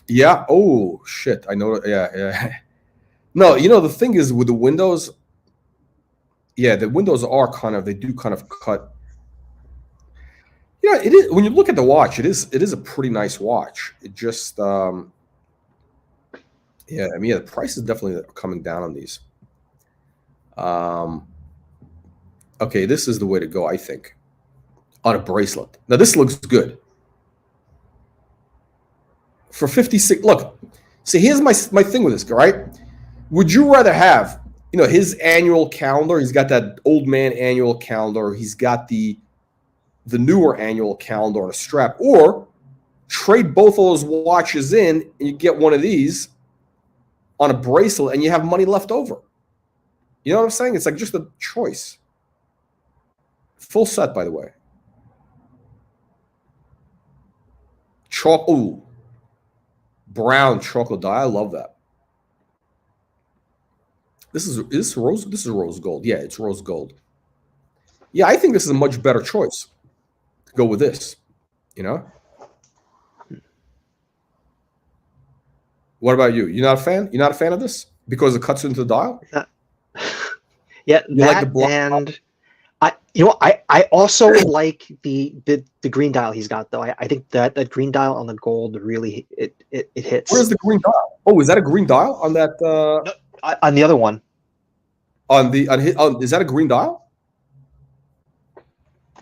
Yeah. Oh shit! I know. Yeah. No, the thing is with the windows. Yeah, the windows are they do kind of cut. Yeah, it is. When you look at the watch, it is a pretty nice watch. It just, yeah, I mean, the price is definitely coming down on these. Okay, this is the way to go, I think, on a bracelet. Now, this looks good. For 56, look, see, here's my thing with this guy, right? Would you rather have, his annual calendar? He's got that old man annual calendar. He's got the newer annual calendar on a strap, or trade both of those watches in and you get one of these on a bracelet and you have money left over. You know what I'm saying? It's like just a choice. Full set, by the way. Brown chocolate dye. I love that. This is rose gold. Yeah, it's rose gold. Yeah, I think this is a much better choice. Go with this, What about you? You're not a fan? You're not a fan of this because it cuts into the dial? Uh, yeah, You like the that block? and I also like the green dial he's got though. I think that green dial on the gold really it Where's hits. the green dial? Oh, is that a green dial on that? No, on the other one. Is that a green dial?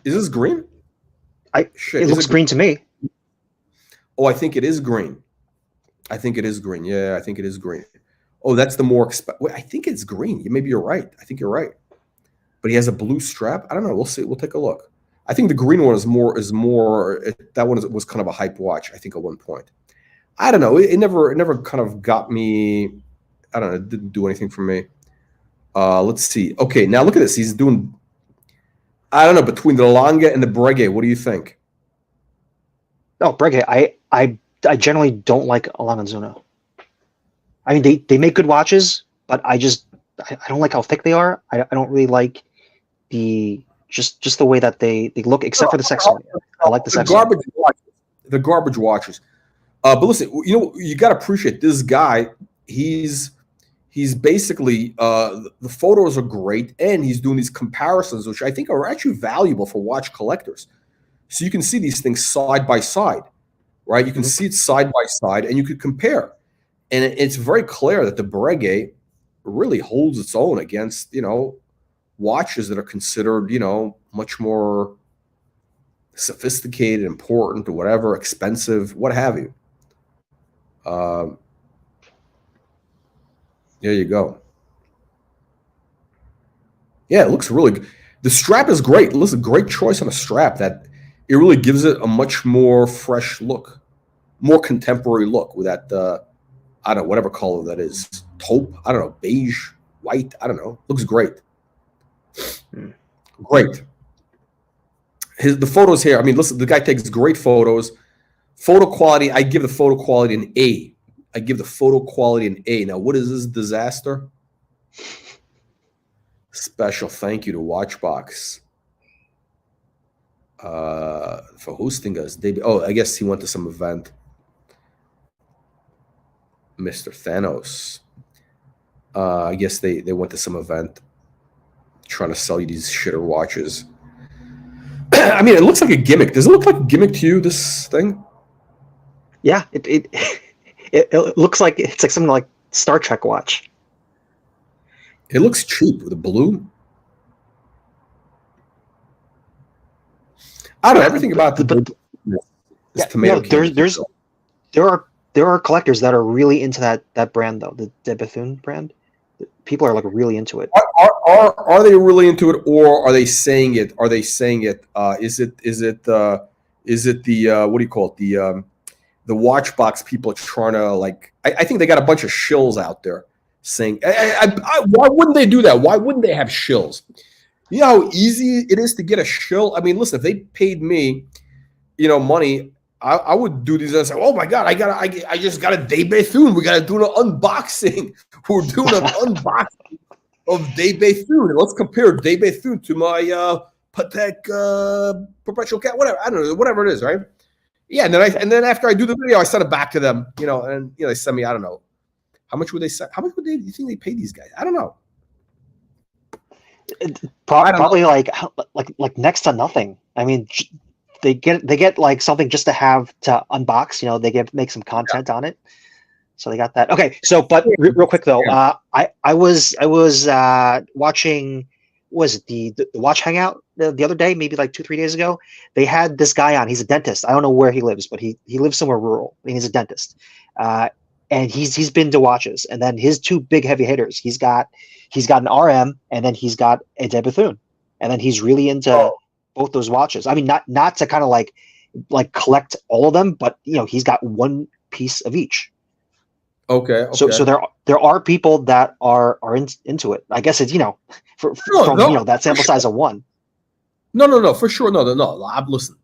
Is this green? Shit, It is looks it green? green to me. Oh, I think it is green. I think it is green. Yeah, I think it is green. Oh, that's the more Wait, I think it's green. Maybe you're right. I think you're right. But he has a blue strap. I don't know. We'll see. We'll take a look. I think the green one that one was kind of a hype watch, I think, at one point. I don't know. It never kind of got me. I don't know. It didn't do anything for me. Let's see. Okay, now look at this. He's doing, I don't know, between the Lange and the Breguet. What do you think? Oh, Breguet. I generally don't like Alangazuno. I mean, they make good watches, but I don't like how thick they are. I don't really like just the way that they look, except for the Saxonia. I like the Saxonia. The garbage watches. But listen, you got to appreciate this guy. He's basically the photos are great, and he's doing these comparisons, which I think are actually valuable for watch collectors. So you can see these things side by side, right? You can see it side by side, and you could compare. And it's very clear that the Breguet really holds its own against watches that are considered much more sophisticated, important, or whatever, expensive, what have you. There you go. Yeah, it looks really good. The strap is great. Listen, great choice on a strap. That it really gives it a much more fresh look, more contemporary look with that. I don't know, whatever color that is. Taupe. I don't know, beige, white. I don't know. Looks great. Great. The photos here. I mean, listen, the guy takes great photos. Photo quality. I give the photo quality an A. I give the photo quality an A. Now, what is this disaster? Special thank you to Watchbox for hosting us. I guess he went to some event. Mr. Thanos. I guess they went to some event trying to sell you these shitter watches. I mean, it looks like a gimmick. Does it look like a gimmick to you, this thing? Yeah, it looks like it's like something like Star Trek watch. It looks cheap with a blue. I don't know everything about the tomato. There are collectors that are really into that brand though, the De Bethune brand. People are like really into it. Are they really into it, or are they saying it? Are they saying it? Is it the what do you call it? The Watchbox people are trying to like. I think they got a bunch of shills out there saying. Why wouldn't they do that? Why wouldn't they have shills? You know how easy it is to get a shill. I mean, listen, if they paid me, money, I would do these and say, "Oh my God, I just got a De Bethune. We got to do an unboxing. We're doing an unboxing of De Bethune. Let's compare De Bethune to my Patek perpetual cat, whatever. I don't know, whatever it is, right? Yeah, and then after I do the video, I send it back to them, and they send me. I don't know how much would they send. How much would you think they pay these guys? I don't know. Probably like next to nothing. I mean, they get like something just to have to unbox. They make some content on it, so they got that. Okay, so but real quick though, I was watching. Was it the Watch Hangout the other day? Maybe like 2-3 days ago. They had this guy on. He's a dentist. I don't know where he lives, but he lives somewhere rural. And he's a dentist, and he's been to watches. And then his two big heavy hitters. He's got an RM, and then he's got a De Bethune, and then he's really into both those watches. I mean, not to kind of like collect all of them, but he's got one piece of each. Okay. So there are people that are into it. I guess it's from that sample size of one. No, for sure. No. Listen,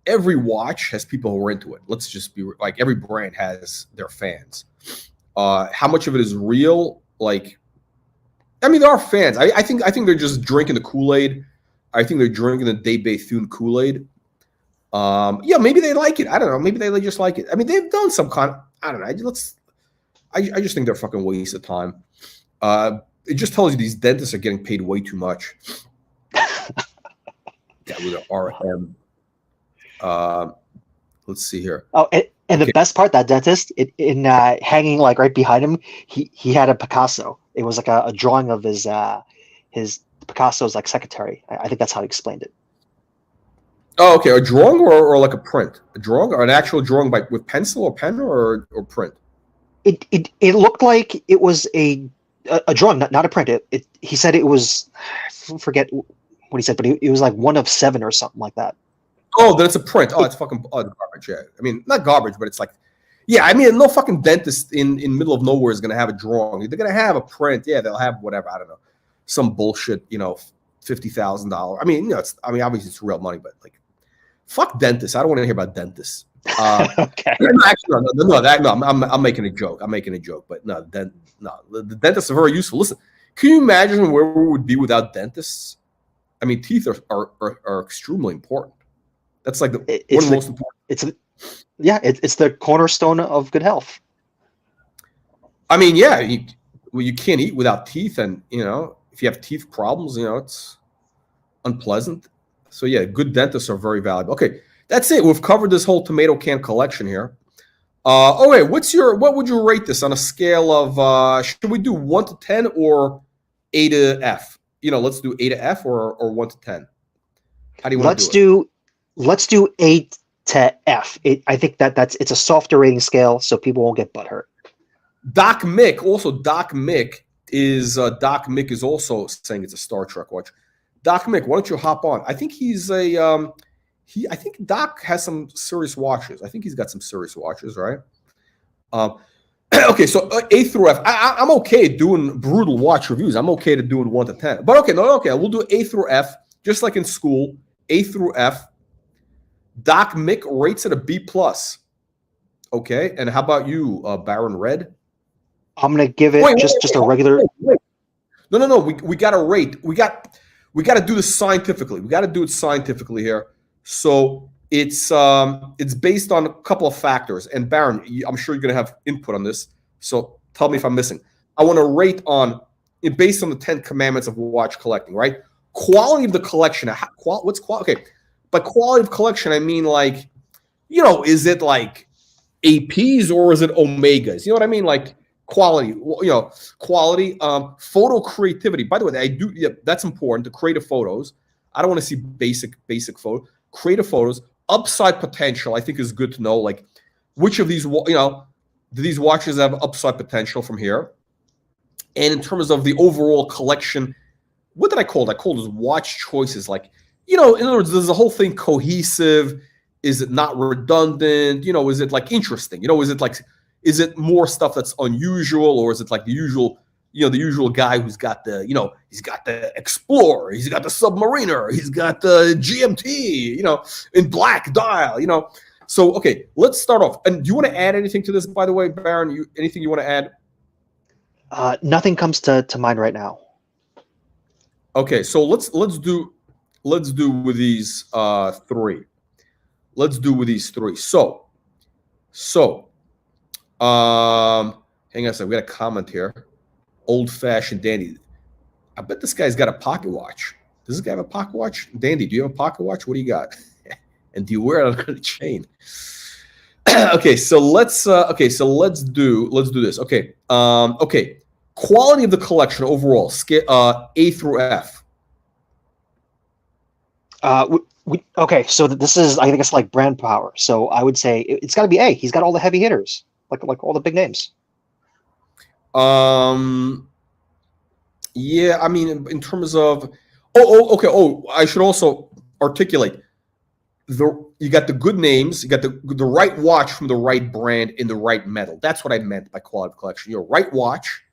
every watch has people who are into it. Let's just be like, every brand has their fans. How much of it is real? Like, I mean, there are fans. I think they're just drinking the Kool-Aid. I think they're drinking the De Bethune Kool-Aid. Maybe they like it. I don't know. Maybe they just like it. I mean, they've done some kind. I don't know. I just think they're fucking waste of time. It just tells you these dentists are getting paid way too much. That with an RM. Let's see here. Oh, and Okay. the best part, that dentist, hanging like right behind him, he had a Picasso. It was like a drawing of his Picasso's like secretary. I think that's how he explained it. Oh, okay. A drawing or like a print? A drawing or an actual drawing with pencil or pen or print? It looked like it was a drawing, not a print. He said it was, I forget what he said, but it was like 1 of 7 or something like that. Oh, then it's a print. Oh, it's fucking garbage. Yeah, I mean, not garbage, but it's like, yeah, I mean, no fucking dentist in middle of nowhere is gonna have a drawing. They're gonna have a print. Yeah, they'll have whatever. I don't know, some bullshit. $50,000. I mean, obviously it's real money, but like, fuck dentists. I don't want to hear about dentists. Okay. Actually, no. I'm making a joke. But no, the dentists are very useful. Listen, can you imagine where we would be without dentists? I mean, teeth are extremely important. That's like one of the most important. It's the cornerstone of good health. I mean, yeah, you can't eat without teeth, and if you have teeth problems, it's unpleasant. So yeah, good dentists are very valuable. Okay, that's it. We've covered this whole tomato can collection here. Okay, what would you rate this on a scale of? Should we do 1 to 10 or A to F? Let's do A to F or 1 to 10. How do you want to do it? Let's do A to F. I think it's a softer rating scale, so people won't get butthurt. Doc Mick is also saying it's a Star Trek watch. Doc Mick, why don't you hop on? I think he's I think Doc has some serious watches. I think he's got some serious watches, right? Okay, so A through F. I'm okay doing brutal watch reviews. I'm okay to doing 1 to 10. But okay, we'll do A through F, just like in school. A through F. Doc Mick rates it a B plus. Okay, and how about you, Baron Red? I'm gonna give it just a regular. Wait. No. We got to rate. We got to do this scientifically. We got to do it scientifically here. So it's based on a couple of factors. And Baron, I'm sure you're gonna have input on this. So tell me if I'm missing. I want to rate based on the 10 commandments of watch collecting, right? Quality of the collection. What's quality? Okay. By quality of collection, I mean like, is it like APs or is it Omegas? You know what I mean? Like quality, quality, photo creativity. By the way, that's important, the creative photos. I don't want to see basic photo. Creative photos, upside potential, I think is good to know. Like which of these, do these watches have upside potential from here? And in terms of the overall collection, what did I call it? I called it watch choices. Like, in other words, there's the whole thing cohesive. Is it not redundant? Is it like interesting? Is it more stuff that's unusual, or is it like the usual, the usual guy who's got he's got the Explorer, he's got the Submariner, he's got the GMT, in black dial, So, okay, let's start off. And do you want to add anything to this, by the way, Baron? Anything you want to add? Nothing comes to mind right now. Okay, so let's do with these 3. Let's do with these 3. So, hang on a second. We got a comment here. Old-fashioned Dandy. I bet this guy's got a pocket watch. Does this guy have a pocket watch? Dandy, do you have a pocket watch? What do you got? And do you wear it on a chain? Okay, so let's do this. Okay. Okay. Quality of the collection overall, scale A through F. Okay, so this is, I think it's like brand power. So I would say it's got to be A. He's got all the heavy hitters, like all the big names. Yeah, I mean, in terms of, okay. I should also articulate you got the good names, you got the right watch from the right brand in the right metal. That's what I meant by quality of collection. Right watch,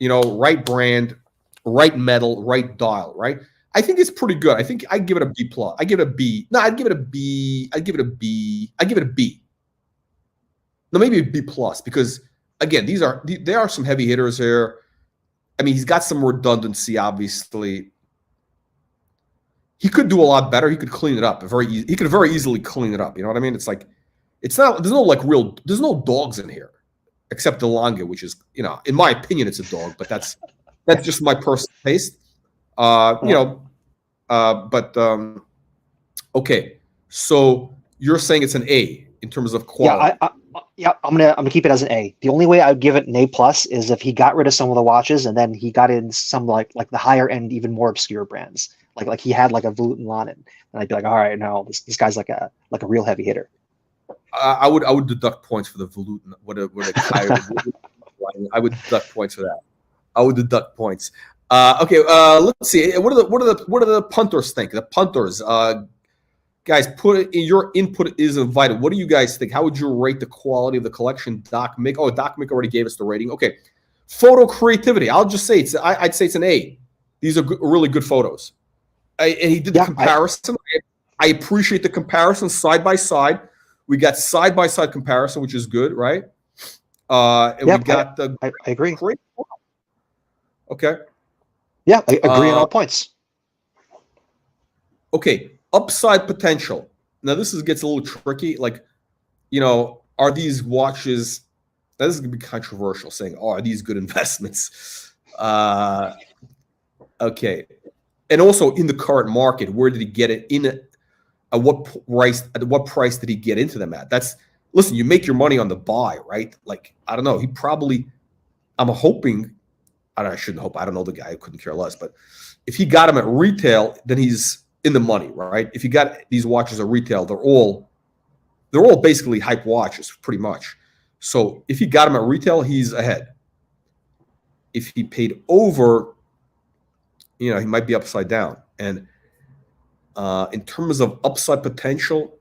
right brand, right metal, right dial, right? I think it's pretty good. I think I give it a B plus. I give it a B. No, I'd give it a B. I'd give it a B. I give it a B. No, maybe a B plus, because again, there are some heavy hitters here. I mean, he's got some redundancy, obviously. He could do a lot better. He could clean it up he could very easily clean it up. You know what I mean? It's like, there's no dogs in here. except the Lange, which is, you know, in my opinion, it's a dog, but that's just my personal taste. You know, but okay. So you're saying it's an A in terms of quality. Yeah, I'm gonna keep it as an A. The only way I'd give it an A plus is if he got rid of some of the watches and then he got in some like the higher end, even more obscure brands. Like he had like a Vought and Lanin, and I'd be like, all right, no, this guy's like a real heavy hitter. I would deduct points for the Vought. I would deduct points for that. I would deduct points. Okay, let's see. What do the punters think? The punters, guys, your input is invited. What do you guys think? How would you rate the quality of the collection? Doc Mick. Oh, Doc Mick already gave us the rating. Okay, photo creativity. I'll just say I'd say it's an A. These are really good photos. And he did the comparison. I appreciate the comparison side by side. We got side by side comparison, which is good, right? And we got I agree. Great. Okay. Yeah, I agree on all points. Okay, upside potential. Now this gets a little tricky. Like, you know, are these watches? Now this is gonna be controversial. Saying, "Oh, are these good investments?" Okay, and also in the current market, where did he get it in? At what price? At what price did he get into them at? Listen. You make your money on the buy, right? Like, I don't know. He probably. I'm hoping. I shouldn't hope. I don't know the guy. I couldn't care less. But if he got them at retail, then he's in the money, right? If you got these watches at retail, they're all basically hype watches, pretty much. So if he got them at retail, he's ahead. If he paid over, you know, he might be upside down. And in terms of upside potential,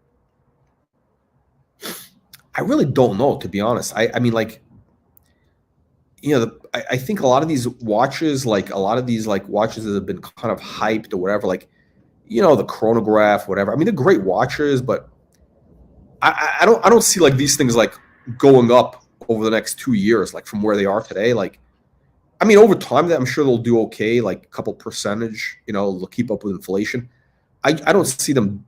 I really don't know, to be honest. I mean, like, you know, I think a lot of these watches, like watches that have been kind of hyped or whatever, like, you know, the chronograph, whatever. I mean, they're great watches, but I don't see like these things like going up over the next 2 years, like from where they are today. Like, I mean, over time, I'm sure they'll do okay, like a couple percentage. You know, they'll keep up with inflation. I don't see them.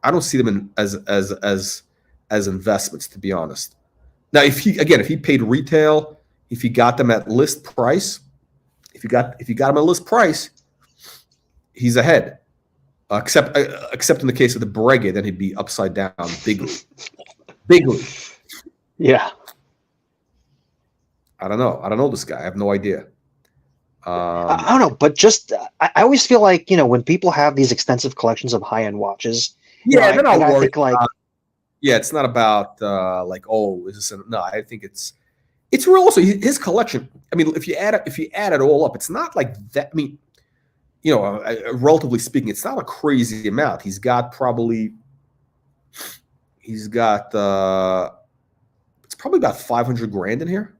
I don't see them as investments, to be honest. Now, if he paid retail, if he got them at list price, if you got them at list price, he's ahead. Except in the case of the Breguet, then he'd be upside down bigly. Yeah. I don't know this guy. I have no idea. I don't know, but just I always feel like, you know, when people have these extensive collections of high-end watches, yeah, you know, I gotta think like, yeah, it's not about like, oh, is this no? I think it's real. Also, his collection. I mean, if you add it all up, it's not like that. I mean, you know, relatively speaking, it's not a crazy amount. He's got it's probably about 500 grand in here.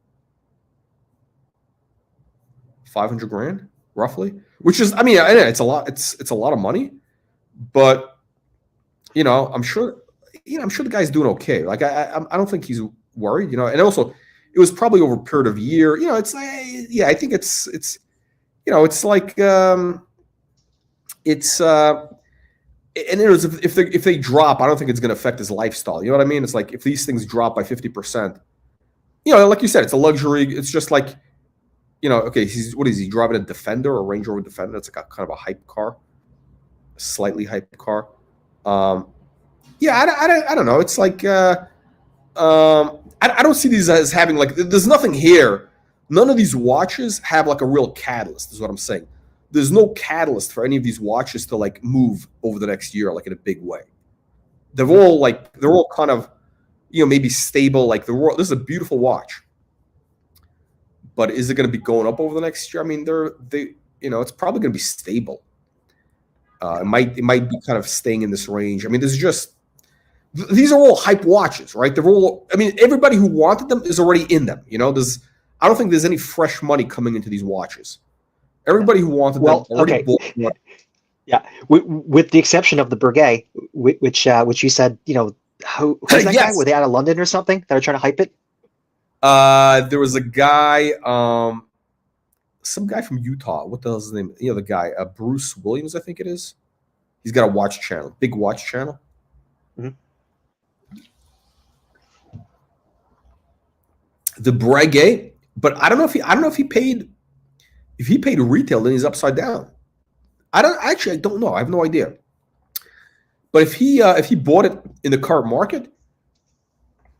500 grand, roughly, which is, I mean, it's a lot. It's a lot of money, but you know, I'm sure the guy's doing okay. Like, I don't think he's worried. You know, and also, it was probably over a period of a year. You know, it's yeah, I think it's you know, it's like it's and it was, if they drop, I don't think it's going to affect his lifestyle. You know what I mean? It's like if these things drop by 50%, you know, like you said, it's a luxury. It's just like, you know, okay, what is he driving, a Defender, a Range Rover Defender? It's like a kind of a hype car, a slightly hype car. Yeah, I don't know. It's like I don't see these as having like. There's nothing here. None of these watches have like a real catalyst. Is what I'm saying. There's no catalyst for any of these watches to like move over the next year, like in a big way. They're all kind of, you know, maybe stable. Like this is a beautiful watch, but is it going to be going up over the next year? I mean, you know, it's probably going to be stable. It might be kind of staying in this range. I mean, these are all hype watches, right? They're all. I mean, everybody who wanted them is already in them. You know, I don't think there's any fresh money coming into these watches. Everybody who wanted them already bought one. Yeah, with the exception of the Breguet, which you said, you know, who's that guy? Were they out of London or something that are trying to hype it? There was a guy, some guy from Utah. What the hell is his name? You know, the guy, Bruce Williams, I think it is. He's got a watch channel, big watch channel. Mm-hmm. The Breguet, but I don't know if he paid retail, then he's upside down. I don't know. I have no idea. But if he bought it in the current market,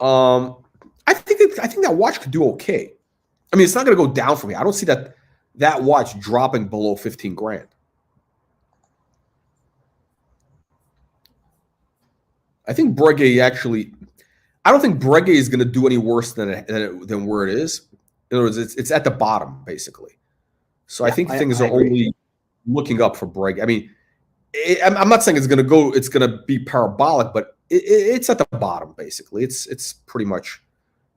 I think that watch could do okay. I mean, it's not going to go down for me. I don't see that watch dropping below 15 grand. I think Breguet I don't think Breguet is going to do any worse than where it is. In other words, it's at the bottom basically. So yeah, I think things are only looking up for Breguet. I mean, I'm not saying it's going to be parabolic, but it's at the bottom basically. It's pretty much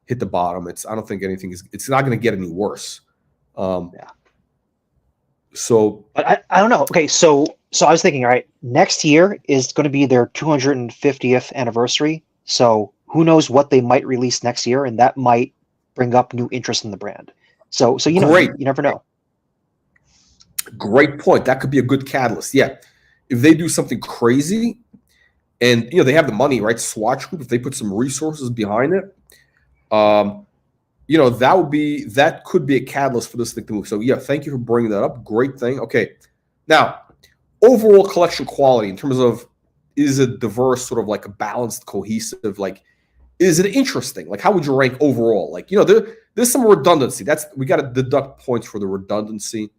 hit the bottom. I don't think it's not going to get any worse. Yeah. So, but I don't know. Okay, so I was thinking, all right, next year is going to be their 250th anniversary. So who knows what they might release next year, and that might bring up new interest in the brand. So you know, you never know. Great point. That could be a good catalyst. Yeah, if they do something crazy, and they have the money, right? Swatch Group, if they put some resources behind it, that could be a catalyst for this thing to move. So yeah, thank you for bringing that up. Great thing. Okay, now overall collection quality in terms of, is it diverse, sort of like a balanced, cohesive, like, is it interesting? Like, how would you rank overall? Like, there's some redundancy. We got to deduct points for the redundancy.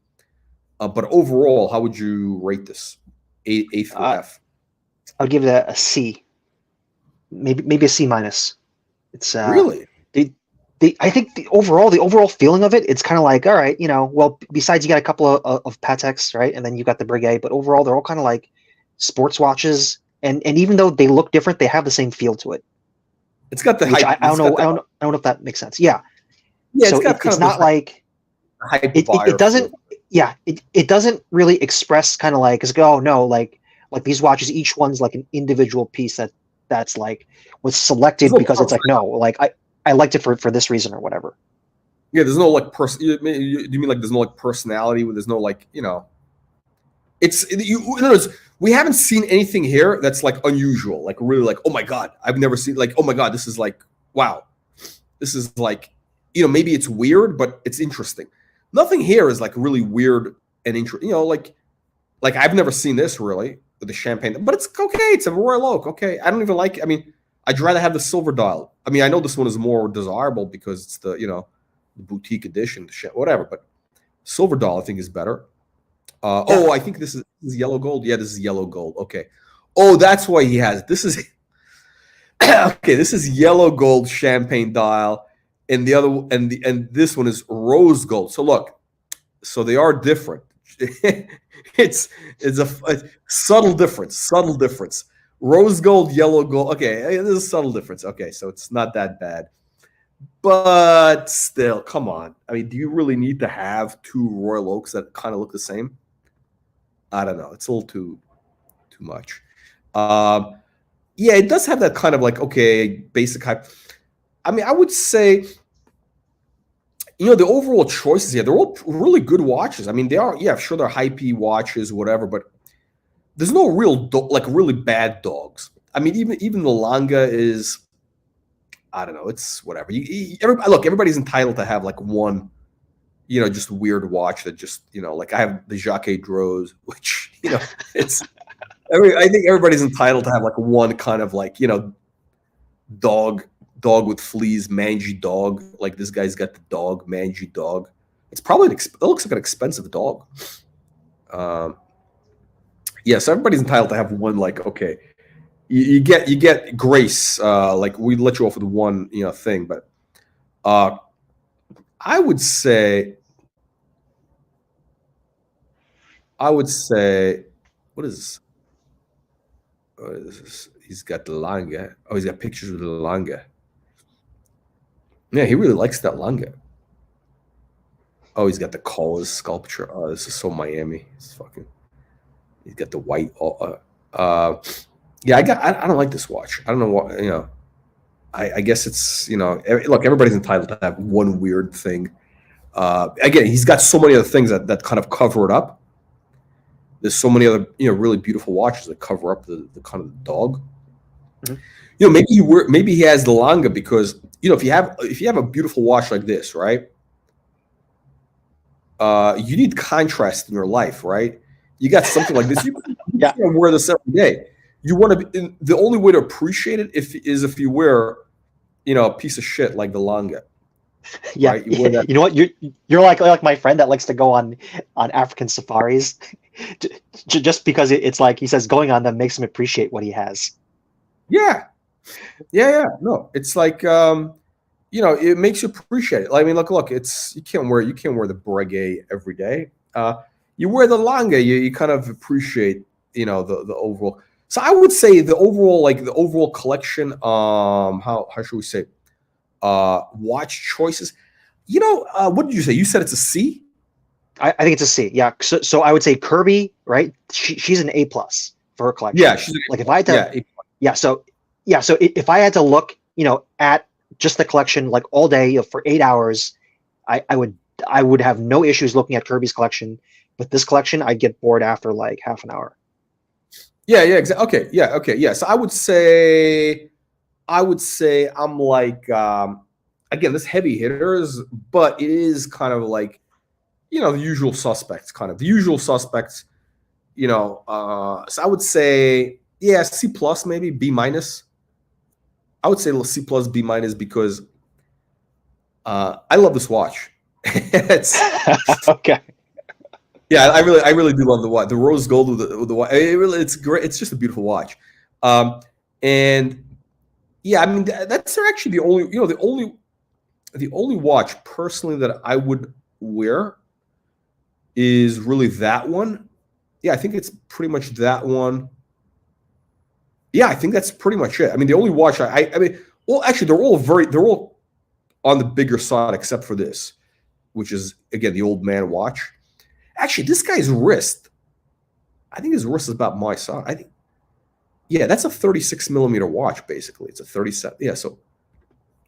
But overall, how would you rate this? A through F? I'll give it a C. Maybe a C minus. It's really. I think the overall feeling of it's kind of like, all right, well, besides you got a couple of Pateks, right, and then you got the Breguet, but overall they're all kind of like sports watches, and even though they look different, they have the same feel to it. It's got the hype. I don't know if that makes sense. Yeah. Yeah. So it's not like it doesn't. Yeah, it doesn't really express kind of like, oh no, like these watches, each one's like an individual piece that's like was selected because it's like, no, like I liked it for this reason or whatever. Yeah, there's no like you mean like there's no like personality, there's no like, it's in other words, we haven't seen anything here that's like unusual, like really like, oh my god, I've never seen, like, oh my god, this is like, wow, this is like, maybe it's weird, but it's interesting. Nothing here is like really weird and interesting, like I've never seen this really with the champagne, but it's okay. It's a Royal Oak. Okay, I don't even like. I mean, I'd rather have the silver dial. I mean, I know this one is more desirable because it's the the boutique edition, whatever. But silver dial I think is better. Oh, I think this is yellow gold. Yeah, this is yellow gold. Okay. Oh, that's why he has this is okay. This is yellow gold champagne dial. And the other and this one is rose gold. So look, so they are different. it's a subtle difference. Rose gold, yellow gold. Okay, there's a subtle difference. Okay, so it's not that bad. But still, come on. I mean, do you really need to have two Royal Oaks that kind of look the same? I don't know. It's a little too much. Yeah, it does have that kind of like, okay, basic hype. I mean, I would say, the overall choices here, they're all really good watches. I mean, they are, yeah, sure, they're hypey watches, whatever, but there's no real, like, really bad dogs. I mean, even the Lange is, I don't know, it's whatever. Look, everybody's entitled to have, like, one, just weird watch that just, like, I have the Jacques Droz, which, it's, I think everybody's entitled to have, like, one kind of, like, dog with fleas, mangy dog. Like this guy's got the dog, mangy dog. It's probably it looks like an expensive dog. Yeah, so everybody's entitled to have one. Like, okay, you get grace. Like we let you off with one thing, but I would say, what is this? What is this? He's got the Lange. Oh, he's got pictures of the Lange. Yeah, he really likes that Lange. Oh, he's got the Kohls sculpture. Oh, this is so Miami. He's got the white. Yeah, I don't like this watch. I don't know what, I guess it's, look, everybody's entitled to have one weird thing. Again, he's got so many other things that kind of cover it up. There's so many other, really beautiful watches that cover up the kind of dog. Mhm. maybe he has the Langa because if you have a beautiful watch like this, right? You need contrast in your life, right? You got something like this. You Yeah, can't wear this every day. You want to be the only way to appreciate it is if you wear a piece of shit like the Langa, yeah. right? You wear that. You know what? You're like my friend that likes to go on African safaris, just because it's like he says going on them makes him appreciate what he has. Yeah, yeah. No, it's like it makes you appreciate it. I mean, look, it's you can't wear the breguet every day. You wear the Langa, you kind of appreciate the overall. So I would say the overall collection. How should we say? Watch choices. What did you say? You said it's a C. I think it's a C. Yeah. So I would say Kirby, right? She's an A+ for her collection. Yeah, she's Like if I had to, yeah. yeah. So if I had to look, at just the collection like all day for 8 hours, I would have no issues looking at Kirby's collection. But this collection, I'd get bored after like half an hour. Yeah, exactly. Okay, yeah. So I would say I'm like again, this heavy hitters, but it is kind of like the usual suspects, kind of the usual suspects. So I would say C plus, maybe B minus. I would say C plus, B minus because I love this watch. It's Okay. Yeah, I really do love the watch. The rose gold with the watch. It's great. It's just a beautiful watch. And yeah, I mean that's actually the only watch personally that I would wear is really that one. Yeah, I think it's pretty much that one. Yeah, I think that's pretty much it. I mean, the only watch I mean, well, actually, they're all on the bigger side except for this, which is again the old man watch. Actually, this guy's wrist, I think his wrist is about my size. I think, yeah, that's a 36 millimeter watch. Basically, it's a 37. Yeah, so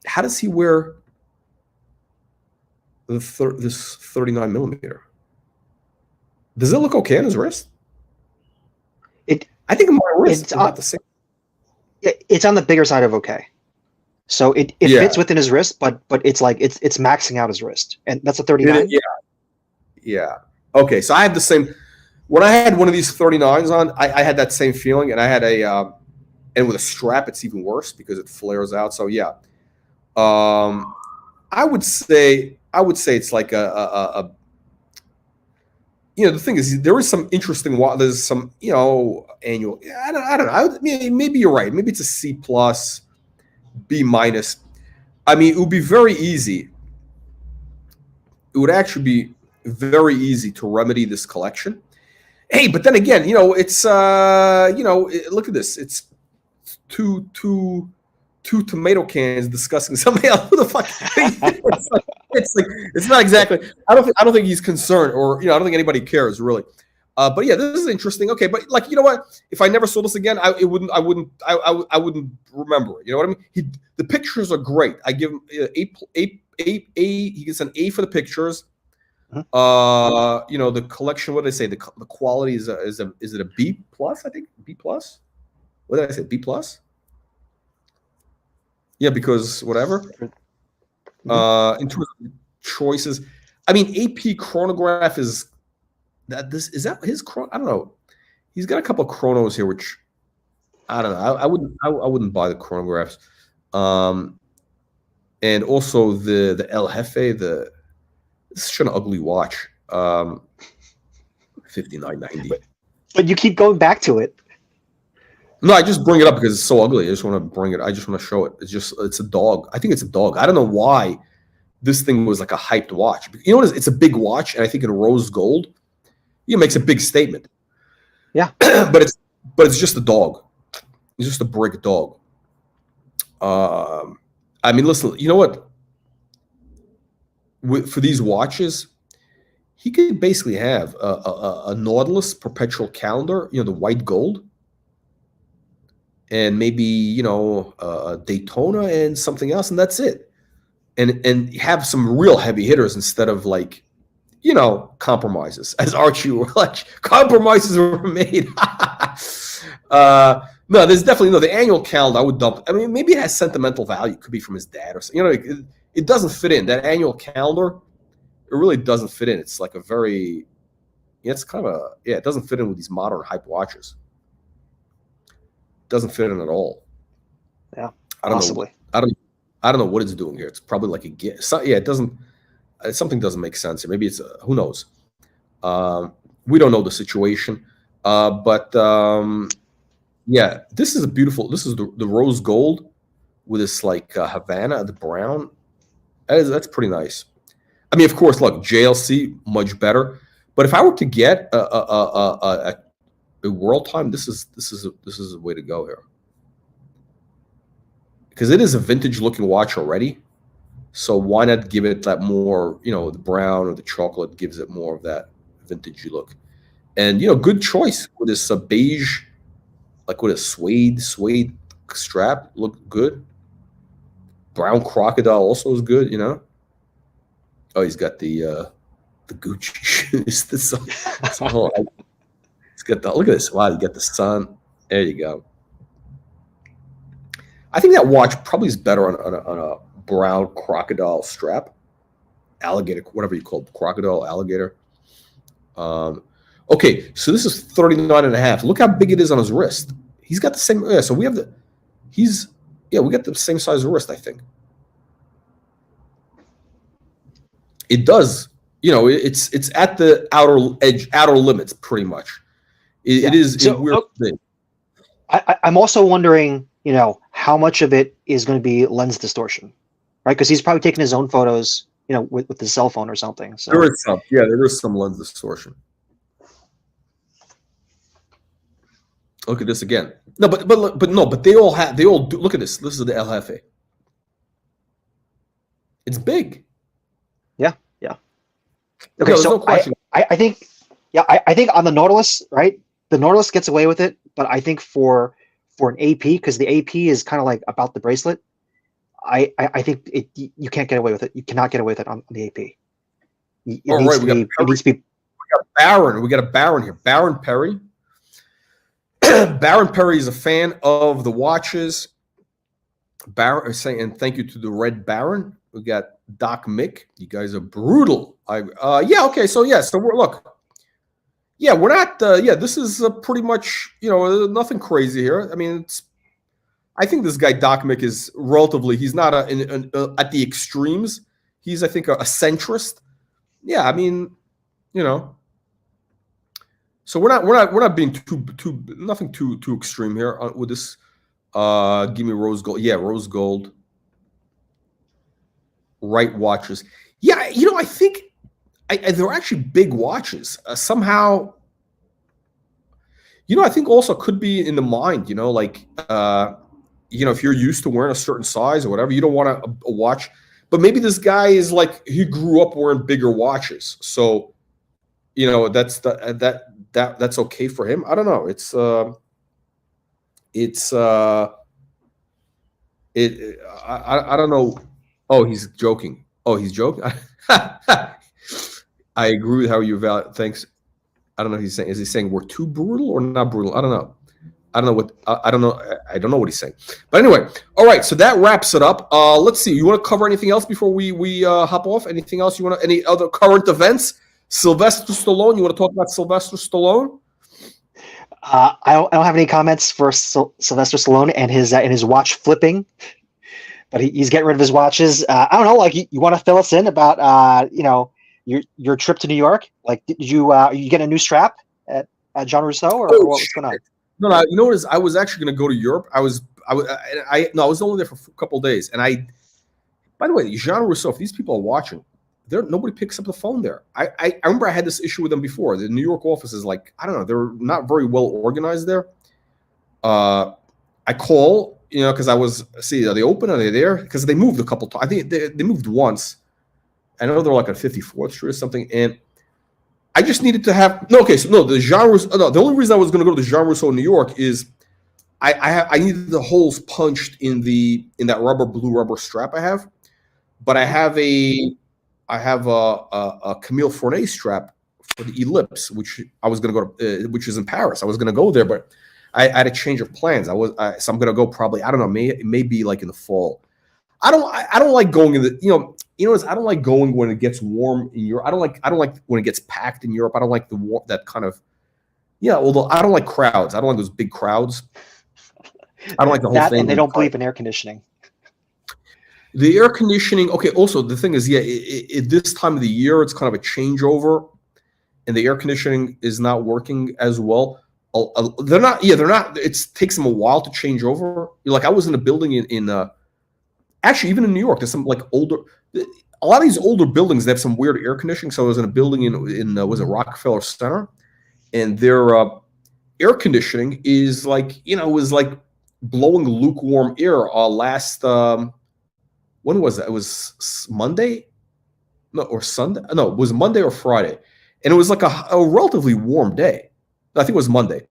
how does he wear this 39 millimeter? Does it look okay on his wrist? It I think my wrist it's is about the same. it's on the bigger side of okay. So it Yeah, fits within his wrist, but it's like it's maxing out his wrist, and that's a it, 39. yeah. Okay, so I have the same. When I had one of these 39s on, I had that same feeling, and I had and with a strap, it's even worse because it flares out. So yeah, I would say it's like a the thing is there is some interesting. There's some annual. I don't know. Maybe you're right. Maybe it's a C plus, B minus. I mean, it would be very easy. It would actually be very easy to remedy this collection. Hey, but then again, it's look at this. It's two tomato cans discussing something else. Who the fuck? It's not exactly. I don't think he's concerned, or I don't think anybody cares really. But yeah, this is interesting. Okay, but like what? If I never saw this again, I wouldn't remember it. You know what I mean? The pictures are great. I give him A. He gets an A for the pictures. The collection. What did I say? The quality is it a B plus? I think B plus. What did I say? B plus. Yeah, because whatever. In terms of choices, I mean, AP chronograph is that his chron? I don't know. He's got a couple of chronos here, which I don't know. I wouldn't buy the chronographs. And also the El Jefe, this is such an ugly watch. 59.90. But you keep going back to it. No, I just bring it up because it's so ugly. I just want to bring it. I just want to show it. It's a dog. I think it's a dog. I don't know why this thing was like a hyped watch. You know what? It's a big watch, and I think in rose gold, it makes a big statement. Yeah. but it's just a dog. It's just a brick dog. I mean, listen. You know what? For these watches, he could basically have a Nautilus perpetual calendar. The white gold. And maybe Daytona and something else, and that's it. And have some real heavy hitters instead of like compromises. As Archie were like, compromises were made. No, there's definitely no. The annual calendar, I would dump. I mean, maybe it has sentimental value. It could be from his dad or something. You know, it doesn't fit in. That annual calendar, it really doesn't fit in. It's like a very, yeah, it's kind of a, yeah, it doesn't fit in with these modern hype watches. It doesn't fit in at all. Yeah, I don't possibly. know. I don't know what it's doing here. It's probably like a gift. So, yeah, it doesn't. Something doesn't make sense here. Maybe it's who knows. We don't know the situation, but yeah, this is a beautiful. This is the rose gold with this like Havana, the brown. That's pretty nice. I mean, of course, look, JLC much better. But if I were to get a world time, this is a way to go here, because it is a vintage looking watch already. So why not give it that more, you know, the brown or the chocolate gives it more of that vintagey look. And, you know, good choice with this beige, like with a suede strap, look good. Brown crocodile also is good, you know. Oh, he's got the Gucci shoes. It's got the, look at this. Wow, you got the sun. There you go. I think that watch probably is better on a brown crocodile strap, alligator, whatever you call it, crocodile, alligator. Okay, so this is 39 and a half. Look how big it is on his wrist. He's got the same, yeah, so we have the, we got the same size wrist, I think. It does, you know, it's at the outer edge, outer limits, pretty much. It is a weird thing. I'm also wondering, you know, how much of it is going to be lens distortion, right? Because he's probably taking his own photos, you know, with his cell phone or something. So there is some, yeah, there is some lens distortion. Look at this again. No, but they all do. Look at this. This is the El Jefe. It's big. Yeah. Okay, so no question. I think, yeah, I think on the Nautilus, right? The Nautilus gets away with it, but I think for an AP, because the AP is kind of like about the bracelet, I think you can't get away with it. You cannot get away with it on the AP. It needs to be Baron. We got a Baron here. Baron Perry. Baron Perry is a fan of the watches. Baron saying, and thank you to the Red Baron. We got Doc Mick. You guys are brutal. Yeah. Okay. So yeah. So look. Yeah, we're not. Yeah, this is pretty much, you know, nothing crazy here. I mean, I think this guy Doc Mick is relatively. He's not at the extremes. He's, I think, a centrist. Yeah, I mean, you know. So we're not being nothing too extreme here with this. Give me rose gold. Yeah, rose gold. Right watches. Yeah, you know, I think. They're actually big watches. Somehow, you know, I think also could be in the mind, you know, like, you know, if you're used to wearing a certain size or whatever, you don't want a watch. But maybe this guy is like, he grew up wearing bigger watches. So, you know, that's okay for him. I don't know. I don't know. Oh, he's joking. Oh, he's joking. I agree with how you value. Thanks. I don't know. He's saying, is he saying we're too brutal or not brutal? I don't know. I don't know what. I don't know. I don't know what he's saying. But anyway, all right. So that wraps it up. Let's see. You want to cover anything else before we hop off? Anything else you want to? Any other current events? Sylvester Stallone. You want to talk about Sylvester Stallone? I don't have any comments for Sylvester Stallone and his watch flipping, but he's getting rid of his watches. I don't know. Like, you want to fill us in about you know, your trip to New York? Like, did you get a new strap at Jean Rousseau, or what's going on? No, you know what is? I was actually going to go to Europe. I was only there for a couple of days, and by the way, Jean Rousseau, if these people are watching, nobody picks up the phone there. I remember I had this issue with them before. The New York office is like, I don't know, they're not very well organized there. I call, you know, because I was, are they open? Are they there? Because they moved a couple times. I think they moved once. I know they're like on 54th Street or something, and I just needed to have the Jean Rousseau. No, the only reason I was going to go to the Jean Rousseau in New York is I needed the holes punched in that blue rubber strap I have, but I have a Camille Fournet strap for the Ellipse, which I was going to go to, which is in Paris. I was going to go there, but I had a change of plans. So I'm gonna go probably, I don't know, maybe like in the fall. I don't like going in the, I don't like going when it gets warm in Europe. I don't like when it gets packed in Europe. I don't like that kind of, although I don't like crowds. I don't like those big crowds. I don't like the whole That, thing. and they don't believe in air conditioning. The air conditioning. Okay. Also, the thing is, this time of the year, it's kind of a changeover, and the air conditioning is not working as well. They're not. Yeah, they're not. It takes them a while to change over. Like, I was in a building in actually, even in New York, there's some like older. A lot of these older buildings, they have some weird air conditioning. So I was in a building in was it Rockefeller Center, and their air conditioning is like, was like blowing lukewarm air. Last when was that? It was Monday, no, or Sunday? No, it was Monday or Friday, and it was like a relatively warm day. I think it was Monday,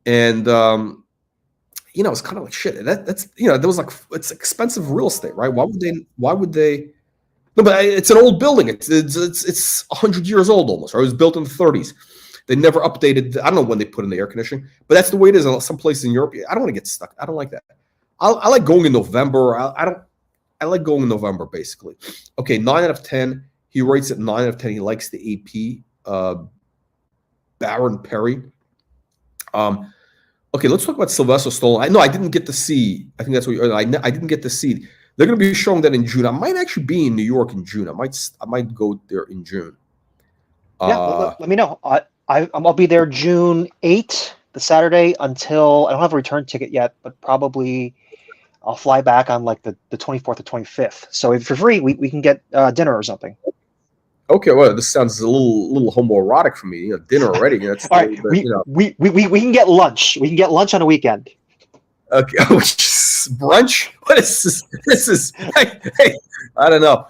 and it's kind of like shit. That's that was like, it's expensive real estate, right? Why would they? No, but it's an old building. It's 100 years old almost. Right? It was built in the 30s. They never updated. I don't know when they put in the air conditioning, but that's the way it is in some places in Europe. I don't want to get stuck. I don't like that. I like going in November. I like going in November, basically. Okay, 9 out of 10. He rates it 9 out of 10. He likes the AP. Baron Perry. Okay, let's talk about Sylvester Stallone. I didn't get to see. I think that's what I didn't get to see. They're going to be showing that in June. I might actually be in New York in June. I might go there in June. Yeah, let me know. I'll be there June 8th, the Saturday, until I don't have a return ticket yet, but probably I'll fly back on like the 24th or 25th. So if for free, we can get dinner or something. Okay, well, this sounds a little homoerotic for me. Dinner already. That's all right. We can get lunch. We can get lunch on a weekend. Okay, brunch. What is this? This is hey, I don't know.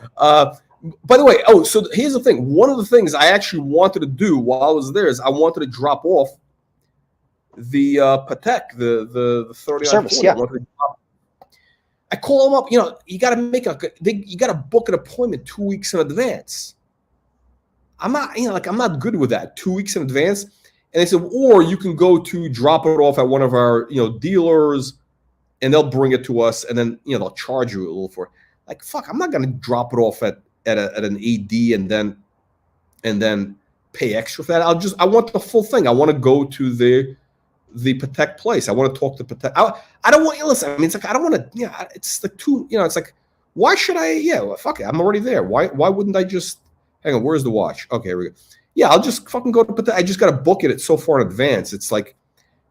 By the way, so here's the thing. One of the things I actually wanted to do while I was there is I wanted to drop off the Patek, the 3940. Service. Yeah. I call them up. You got to you got to book an appointment 2 weeks in advance. I'm not, I'm not good with that 2 weeks in advance. And they said, or you can go to drop it off at one of our, dealers, and they'll bring it to us, and then, they'll charge you a little for it. Like, fuck, I'm not gonna drop it off at an AD and then pay extra for that. I want the full thing. I want to go to the Patek place. I want to talk to Patek. I don't want you listen. I mean, it's like I don't want to. Yeah, it's like too. It's like, why should I? Yeah, well, fuck it. I'm already there. Why wouldn't I just? Hang on, where's the watch? Okay, here we go. Yeah, I'll just fucking go to Patek. I just got to book it so far in advance. It's like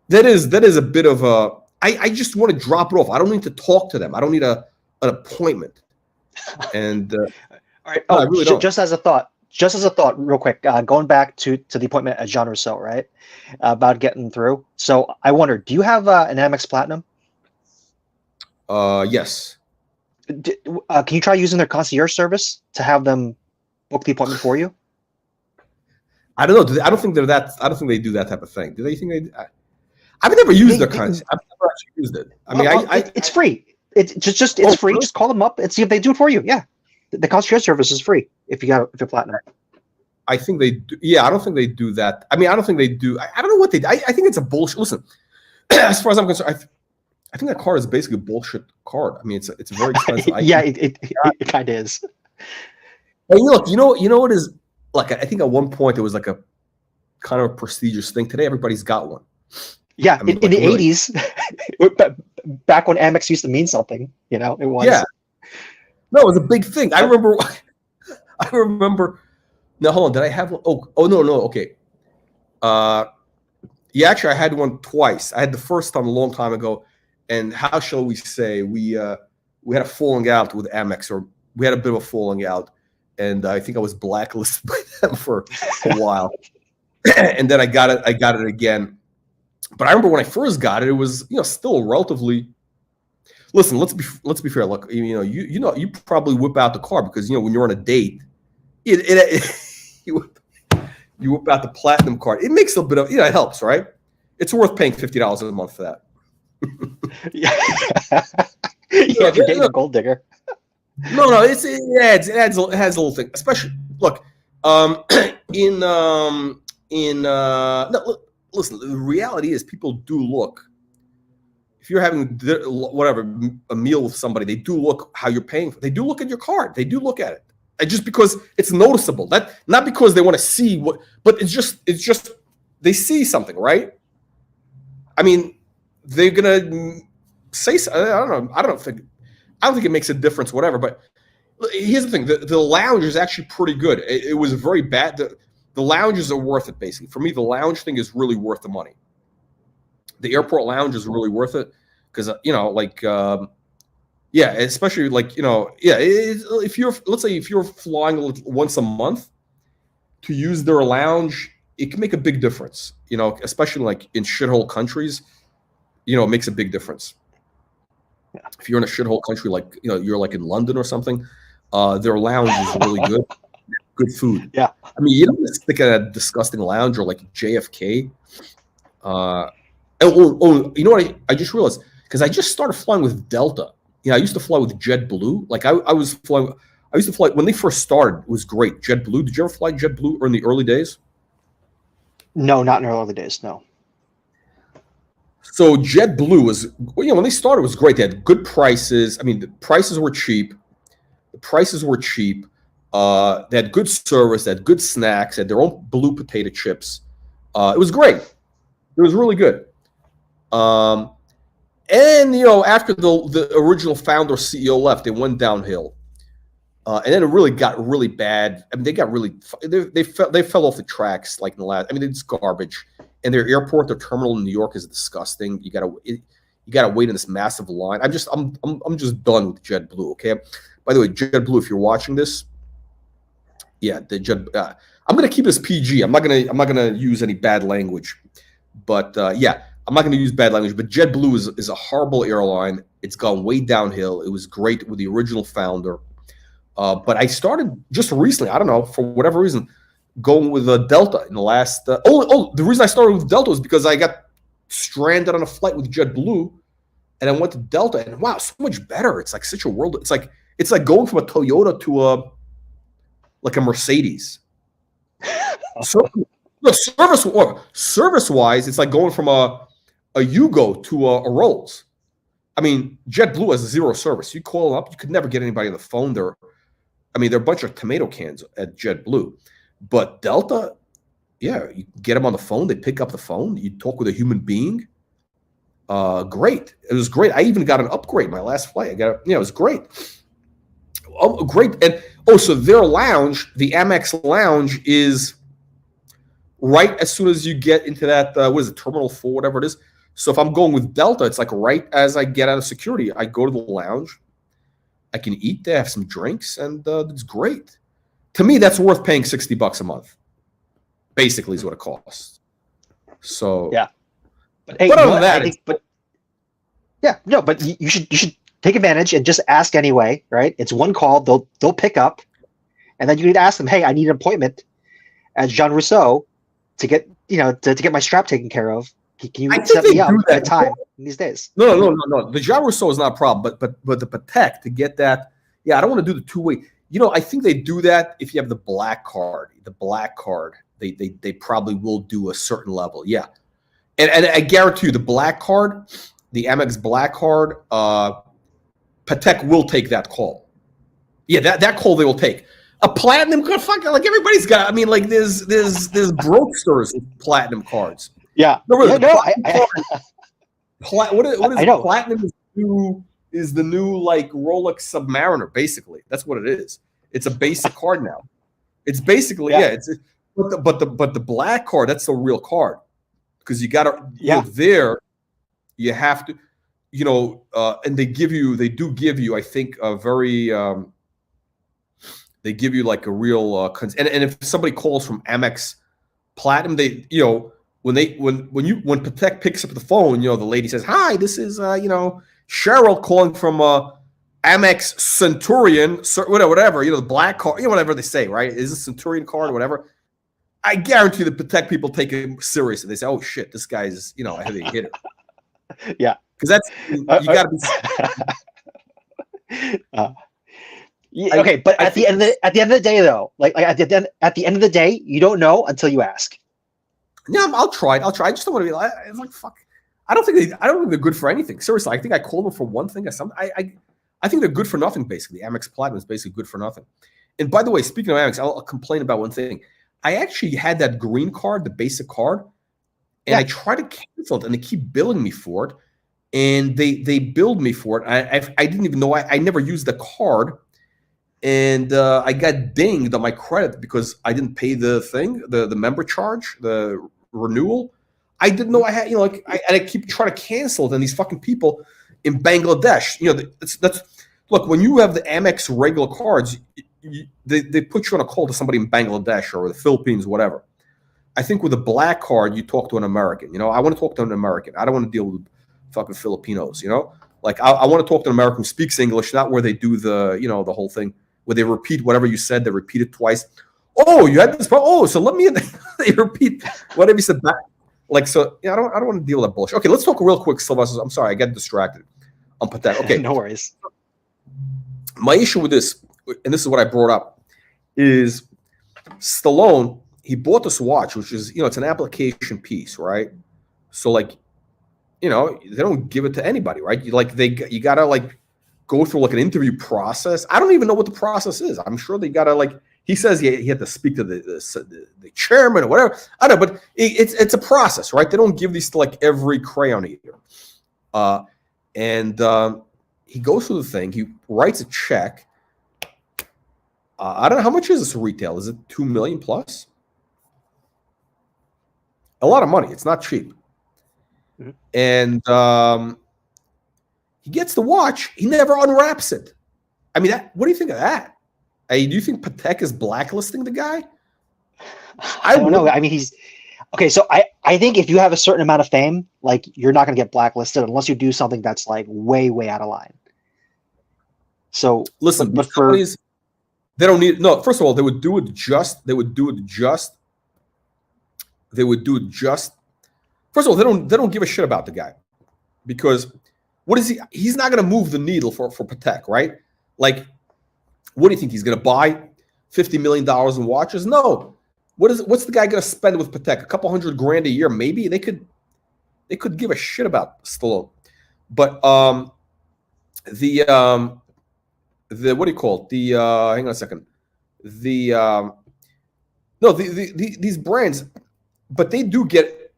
that is a bit of a. I just want to drop it off. I don't need to talk to them. I don't need an appointment. And all right. No, I really don't. Just as a thought, real quick. Going back to the appointment at Jean Rousseau, right? About getting through. So I wonder, do you have an Amex Platinum? Yes. Can you try using their concierge service to have them book the appointment for you? I don't know. I don't think they're that. I don't think they do that type of thing. Do they think they? I've never used their concierge. I've never actually used it. I mean, it's free. It's free. Really? Just call them up and see if they do it for you. Yeah, the concierge service is free if you're platinum. I think they do. Yeah, I don't think they do that. I mean, I don't think they do. I don't know what they do. I think it's a bullshit. Listen, as far as I'm concerned, I think that card is basically a bullshit card. I mean, it's a very expensive. Yeah, it kind of is. Hey, look, you know what is like? I think at one point it was like a kind of a prestigious thing. Today, everybody's got one. Yeah, in the 80s, back when Amex used to mean something, it was. Yeah. No, it was a big thing. I remember. Now, hold on. Did I have one? Oh, no. Okay. Yeah, actually, I had one twice. I had the first time a long time ago, and how shall we say, we had a falling out with Amex, or we had a bit of a falling out, and I think I was blacklisted by them for a while, and then I got it again. But I remember when I first got it, it was still relatively. Listen, let's be fair. Look, you probably whip out the card because when you're on a date, you whip out the platinum card. It makes a bit of it helps, right? It's worth paying $50 a month for that. Yeah, if you're dating a gold digger. No, it has a little thing. Especially look, listen, the reality is people do look. If you're having whatever a meal with somebody, they do look how you're paying. They do look at your card. They do look at it. And just because it's noticeable, that not because they want to see what, but it's just they see something, right? I mean, they're gonna say, I don't think it makes a difference, whatever. But here's the thing: the lounge is actually pretty good. It was very bad. The lounges are worth it, basically. For me, the lounge thing is really worth the money. The airport lounge is really worth it because yeah, especially if you're flying once a month, to use their lounge, it can make a big difference. Especially like in shithole countries, it makes a big difference. Yeah. If you're in a shithole country, like you're like in London or something, their lounge is really good. Good food. Yeah. I mean, you don't stick at a disgusting lounge or like JFK. You know what? I just realized, because I just started flying with Delta. I used to fly with JetBlue. Like I used to fly when they first started. It was great. JetBlue. Did you ever fly JetBlue in the early days? No, not in the early days. No. So JetBlue was, when they started, it was great. They had good prices. I mean, the prices were cheap. They had good service. They had good snacks. They had their own blue potato chips. It was great. It was really good. And after the original founder CEO left, they went downhill, and then it really got really bad. I mean, they fell off the tracks like in the last. I mean, it's garbage. And their airport, their terminal in New York is disgusting. You gotta wait in this massive line. I'm just done with JetBlue. Okay. By the way, JetBlue, if you're watching this, yeah, I'm gonna keep this PG. I'm not gonna use any bad language, but yeah. I'm not going to use bad language, but JetBlue is a horrible airline. It's gone way downhill. It was great with the original founder. But I started just recently, I don't know, for whatever reason, going with Delta in the last... the reason I started with Delta was because I got stranded on a flight with JetBlue, and I went to Delta, and wow, so much better. It's like such a world. It's like going from a Toyota to a Mercedes. So, service-wise, it's like going from a Yugo to a Rolls. I mean, JetBlue has zero service. You call them up, you could never get anybody on the phone. They're a bunch of tomato cans at JetBlue. But Delta, yeah, you get them on the phone. They pick up the phone. You talk with a human being. Great. It was great. I even got an upgrade my last flight. it was great. Great. And so their lounge, the Amex lounge, is right as soon as you get into that, Terminal 4, whatever it is. So if I'm going with Delta, it's like right as I get out of security, I go to the lounge. I can eat there, have some drinks, and it's great. To me, that's worth paying $60 a month. Basically, is what it costs. So yeah, but hey, you should take advantage and just ask anyway, right? It's one call. They'll pick up, and then you need to ask them, hey, I need an appointment as Jean Rousseau to get to get my strap taken care of. Can you set me up at a time these days? No. The Jean Rousseau is not a problem, but the Patek, to get that, yeah, I don't want to do the two-way. I think they do that if you have the black card. The black card, they probably will do a certain level, yeah. And I guarantee you, the black card, the Amex black card, Patek will take that call. Yeah, that call they will take. A platinum card, like everybody's got. I mean, like there's brokesters with platinum cards. Yeah. What is platinum is the new like Rolex Submariner, basically. That's what it is. It's a basic card now. It's basically but the black card, that's the real card. Because you gotta there, you have to, and they do give you, I think, a very they give you like a real and if somebody calls from Amex Platinum, they when Patek picks up the phone, the lady says, "Hi, this is Cheryl calling from Amex Centurion, whatever, the black card, whatever they say, right? Is a Centurion card or whatever." I guarantee the Patek people take it seriously. They say, "Oh shit, this guy's a heavy hitter." Yeah, because that's you got to be. Okay, but at the end of the day, though, like at the end of the day, you don't know until you ask. Yeah, I'll try it. I'll try. I just don't want to be like, it's like fuck. I don't think they're good for anything. Seriously, I think I called them for one thing or something. I think they're good for nothing. Basically, Amex Platinum is basically good for nothing. And by the way, speaking of Amex, I'll complain about one thing. I actually had that green card, the basic card, and I tried to cancel it, and they keep billing me for it. And they billed me for it. I didn't even know. I never used the card, and I got dinged on my credit because I didn't pay the member charge, the renewal. I didn't know I had, I keep trying to cancel it, and these fucking people in Bangladesh, that's look, when you have the Amex regular cards, they put you on a call to somebody in Bangladesh or the Philippines, whatever. I think with a black card, you talk to an American. I want to talk to an American. I don't want to deal with fucking Filipinos. Like I want to talk to an American who speaks English, not where they do the the whole thing where they repeat whatever you said. They repeat it twice. Oh, you had this problem. Oh, so let me. They repeat whatever you said back. Like so, I don't want to deal with that bullshit. Okay, let's talk real quick, Sylvester. I'm sorry, I got distracted. On Patek. Okay, no worries. My issue with this, and this is what I brought up, is Stallone. He bought this watch, which is it's an application piece, right? So like, they don't give it to anybody, right? You gotta go through like an interview process. I don't even know what the process is. I'm sure they gotta he says he had to speak to the chairman or whatever. I don't know, but it's a process, right? They don't give these to like every crayon eater. And he goes through the thing. He writes a check. I don't know, how much is this retail? Is it $2 million plus? A lot of money. It's not cheap. Mm-hmm. And he gets the watch. He never unwraps it. I mean, what do you think of that? Do you think Patek is blacklisting the guy? I don't know. I mean, he's okay. So I think if you have a certain amount of fame, like you're not going to get blacklisted unless you do something that's like way, way out of line. So listen, but companies, they don't need no. First of all, they would do it just. First of all, they don't give a shit about the guy because what is he? He's not going to move the needle for Patek, right? Like, what do you think he's going to buy? $50 million in watches? No. What's the guy going to spend with Patek? A couple $100,000 a year, maybe. They could give a shit about Stallone, but the what do you call it? The hang on a second. These brands, but they do get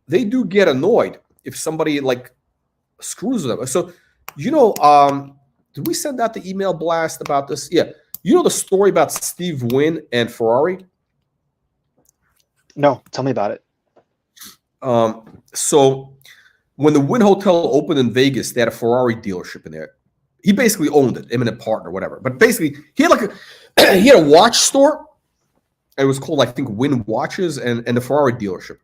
annoyed if somebody like screws with them. So did we send out the email blast about this? Yeah. The story about Steve Wynn and Ferrari? No, tell me about it. So when the Wynn Hotel opened in Vegas, they had a Ferrari dealership in there. He basically owned it, him and a partner, whatever. But basically, he had he had a watch store. It was called, I think, Wynn Watches and the Ferrari dealership.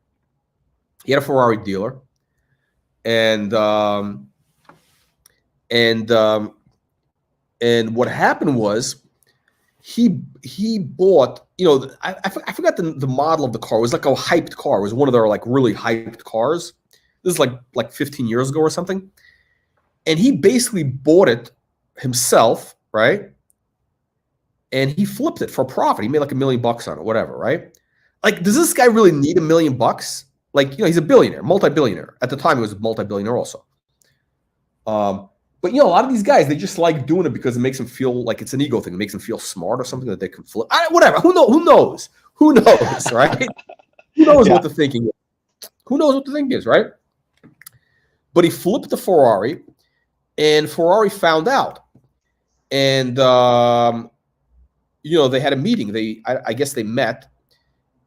He had a Ferrari dealer, and what happened was he bought, I forgot the model of the car. It was like a hyped car. It was one of their like really hyped cars. This is like 15 years ago or something. And he basically bought it himself, right? And he flipped it for profit. He made like $1 million on it, whatever, right? Like, does this guy really need $1 million? Like, he's a billionaire, multi-billionaire. At the time, he was a multi-billionaire also. But a lot of these guys, they just like doing it because it makes them feel like it's an ego thing. It makes them feel smart or something that they can flip. Whatever. Who knows? Who knows, right? Who knows what the thinking is? Who knows what the thinking is, right? But he flipped the Ferrari, and Ferrari found out. And, they had a meeting. I guess they met.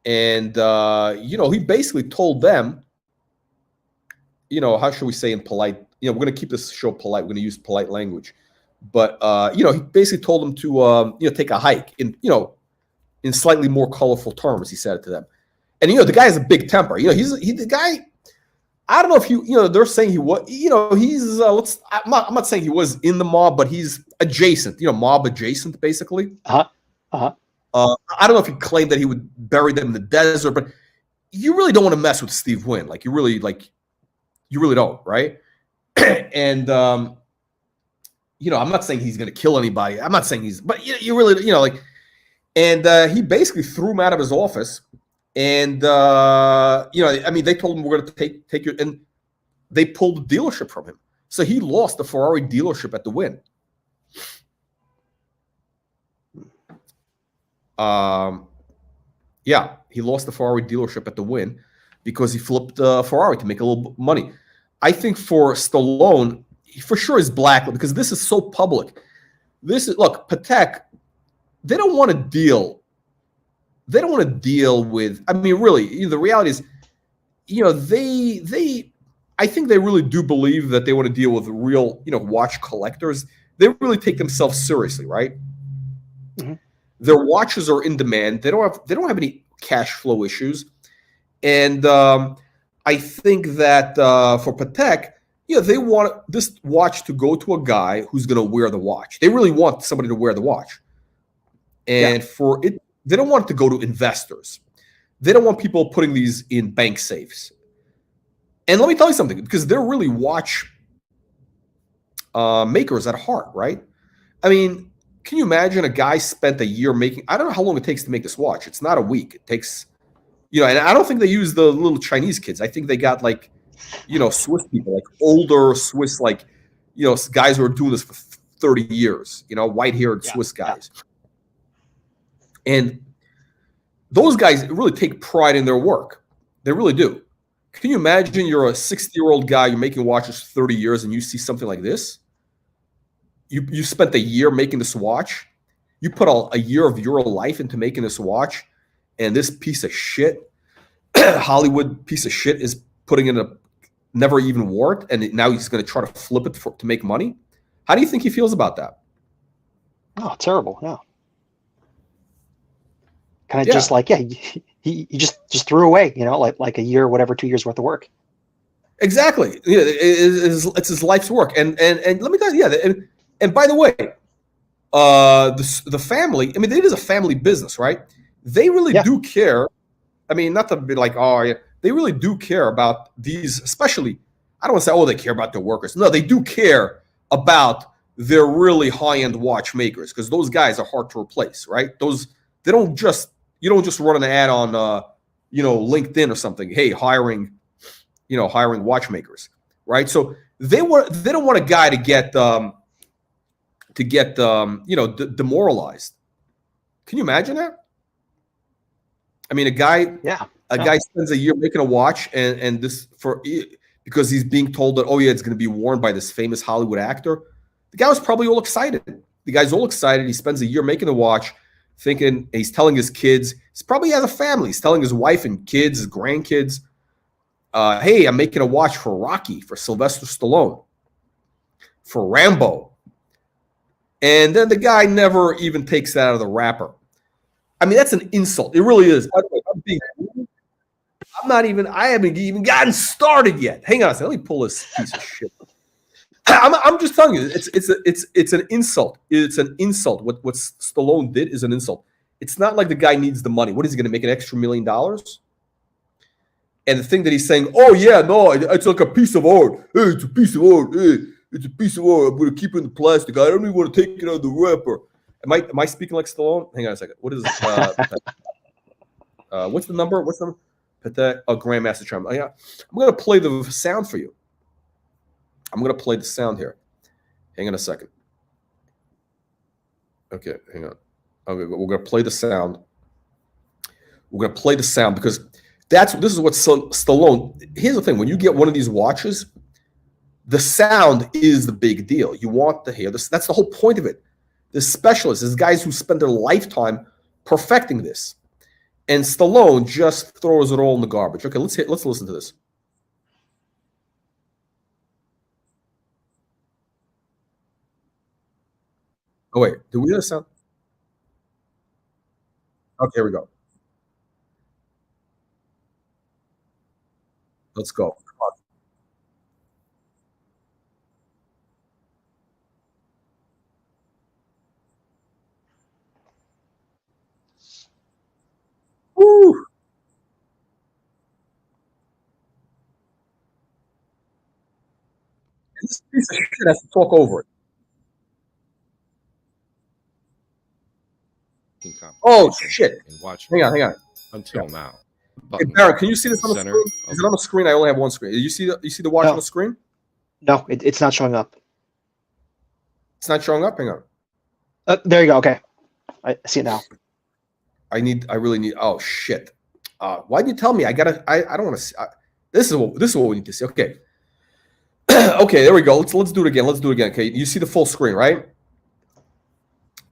And, he basically told them, how should we say in polite, we're going to keep this show polite. We're going to use polite language. But, he basically told them to, take a hike in slightly more colorful terms, he said it to them. And, the guy has a big temper. He's the guy. I don't know if they're saying he was, he's, I'm not saying he was in the mob, but he's adjacent, mob adjacent, basically. I don't know if he claimed that he would bury them in the desert, but you really don't want to mess with Steve Wynn. Like, you really don't, right? And, I'm not saying he's going to kill anybody. I'm not saying but you really, and he basically threw him out of his office And I mean, they told him we're going to take your, and they pulled the dealership from him. So he lost the Ferrari dealership at the win. Yeah, he lost the Ferrari dealership at the win because he flipped Ferrari to make a little money. I think for Stallone, he for sure is black because this is so public. Look, Patek, they don't want to deal. They don't want to deal with. I mean, really, the reality is, I think they really do believe that they want to deal with real, watch collectors. They really take themselves seriously, right? Mm-hmm. Their watches are in demand. They don't have any cash flow issues, and I think that for Patek, they want this watch to go to a guy who's going to wear the watch. They really want somebody to wear the watch, and for it, they don't want it to go to investors. They don't want people putting these in bank safes. And let me tell you something, because they're really watch makers at heart, right? I mean, can you imagine a guy spent a year making, I don't know how long it takes to make this watch. It's not a week. It takes, and I don't think they use the little Chinese kids. I think they got like, Swiss people, like older Swiss, like, guys who are doing this for 30 years, white-haired Swiss guys. And those guys really take pride in their work. They really do. Can you imagine you're a 60-year-old guy, you're making watches 30 years, and you see something like this? You spent a year making this watch. You put a year of your life into making this watch, and this piece of shit, Hollywood piece of shit, is putting in never even wore it, and now he's going to try to flip it to make money. How do you think he feels about that? Oh, terrible. Yeah. Kind of just like, he just threw away, like a year, whatever, 2 years worth of work. Exactly. Yeah, it's his life's work. And let me tell you, and by the way, the family, I mean, it is a family business, right? They really do care. I mean, not to be like, they really do care about these, especially, I don't want to say, they care about their workers. No, they do care about their really high-end watchmakers, because those guys are hard to replace, right? You don't just run an ad on, LinkedIn or something. Hey, hiring watchmakers, right? So they don't want a guy to get demoralized. Can you imagine that? I mean, a guy spends a year making a watch, and because he's being told that, it's going to be worn by this famous Hollywood actor. The guy was probably all excited. The guy's all excited. He spends a year making the watch, thinking, he's telling his kids, he probably has a family. He's telling his wife and kids, his grandkids, hey, I'm making a watch for Rocky, for Sylvester Stallone, for Rambo. And then the guy never even takes that out of the wrapper. I mean, that's an insult. It really is. By the way, I haven't even gotten started yet. Hang on a second. Let me pull this piece of shit. I'm just telling you, it's an insult. It's an insult. What Stallone did is an insult. It's not like the guy needs the money. What is he going to make, an extra $1 million? And the thing that he's saying, it's like a piece of art. Hey, it's a piece of art. Hey, it's a piece of art. I'm going to keep it in the plastic. I don't even want to take it out of the wrapper. Am I speaking like Stallone? Hang on a second. What is what's the number? What's the number? Patek, Grandmaster Charm. I'm going to play the sound for you. I'm going to play the sound here. Hang on a second. Okay, hang on. Okay, we're going to play the sound. We're going to play the sound because this is what Stallone. Here's the thing: when you get one of these watches, the sound is the big deal. You want to hear this. That's the whole point of it. The specialists, there's guys who spend their lifetime perfecting this, and Stallone just throws it all in the garbage. Okay, let's listen to this. Oh wait, do we hear the sound? Okay, here we go. Let's go. Woo! And this piece of shit has to talk over it. Oh shit! Hang on. Until now. button. Barrett, can you see this on the Center screen? of- Is it on the screen? I only have one screen. You see the watch No. on the screen? No, it's not showing up. It's not showing up. Hang on. There you go. Okay, I see it now. I really need. Oh shit! Why didn't you tell me? I don't want to see. This is what we need to see. Okay. Okay, there we go. Let's do it again. Let's do it again. Okay, you see the full screen, right?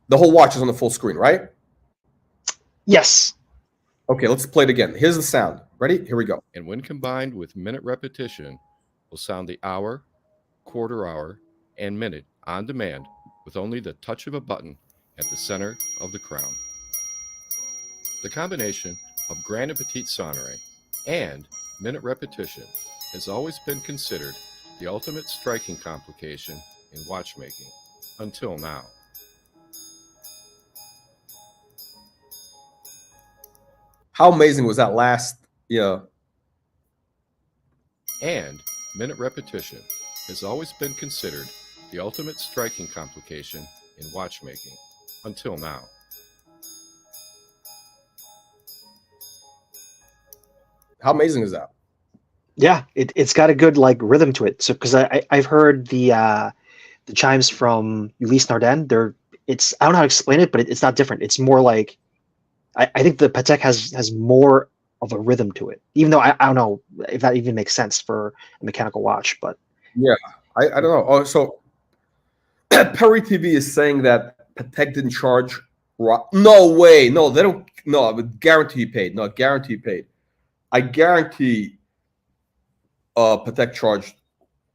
The whole watch is on the full screen, right? Yes. Okay, let's play it again. Here's the sound. Ready? Here we go. And when combined with minute repetition, will sound the hour, quarter hour, and minute on demand with only the touch of a button at the center of the crown. The combination of grand and petite sonoring and minute repetition has always been considered the ultimate striking complication in watchmaking until now. How amazing was that last? And minute repetition has always been considered the ultimate striking complication in watchmaking until now. How amazing is that? Yeah, it's got a good like rhythm to it. So because I've heard the chimes from Ulysse Nardin. I don't know how to explain it, but it's not different. It's more like I think the Patek has more of a rhythm to it. Even though I don't know if that even makes sense for a mechanical watch, but yeah, I don't know. Oh, so Perry TV is saying that Patek didn't charge. No way. No, they don't. No, I would guarantee he paid. No, guarantee he paid. I guarantee Patek charged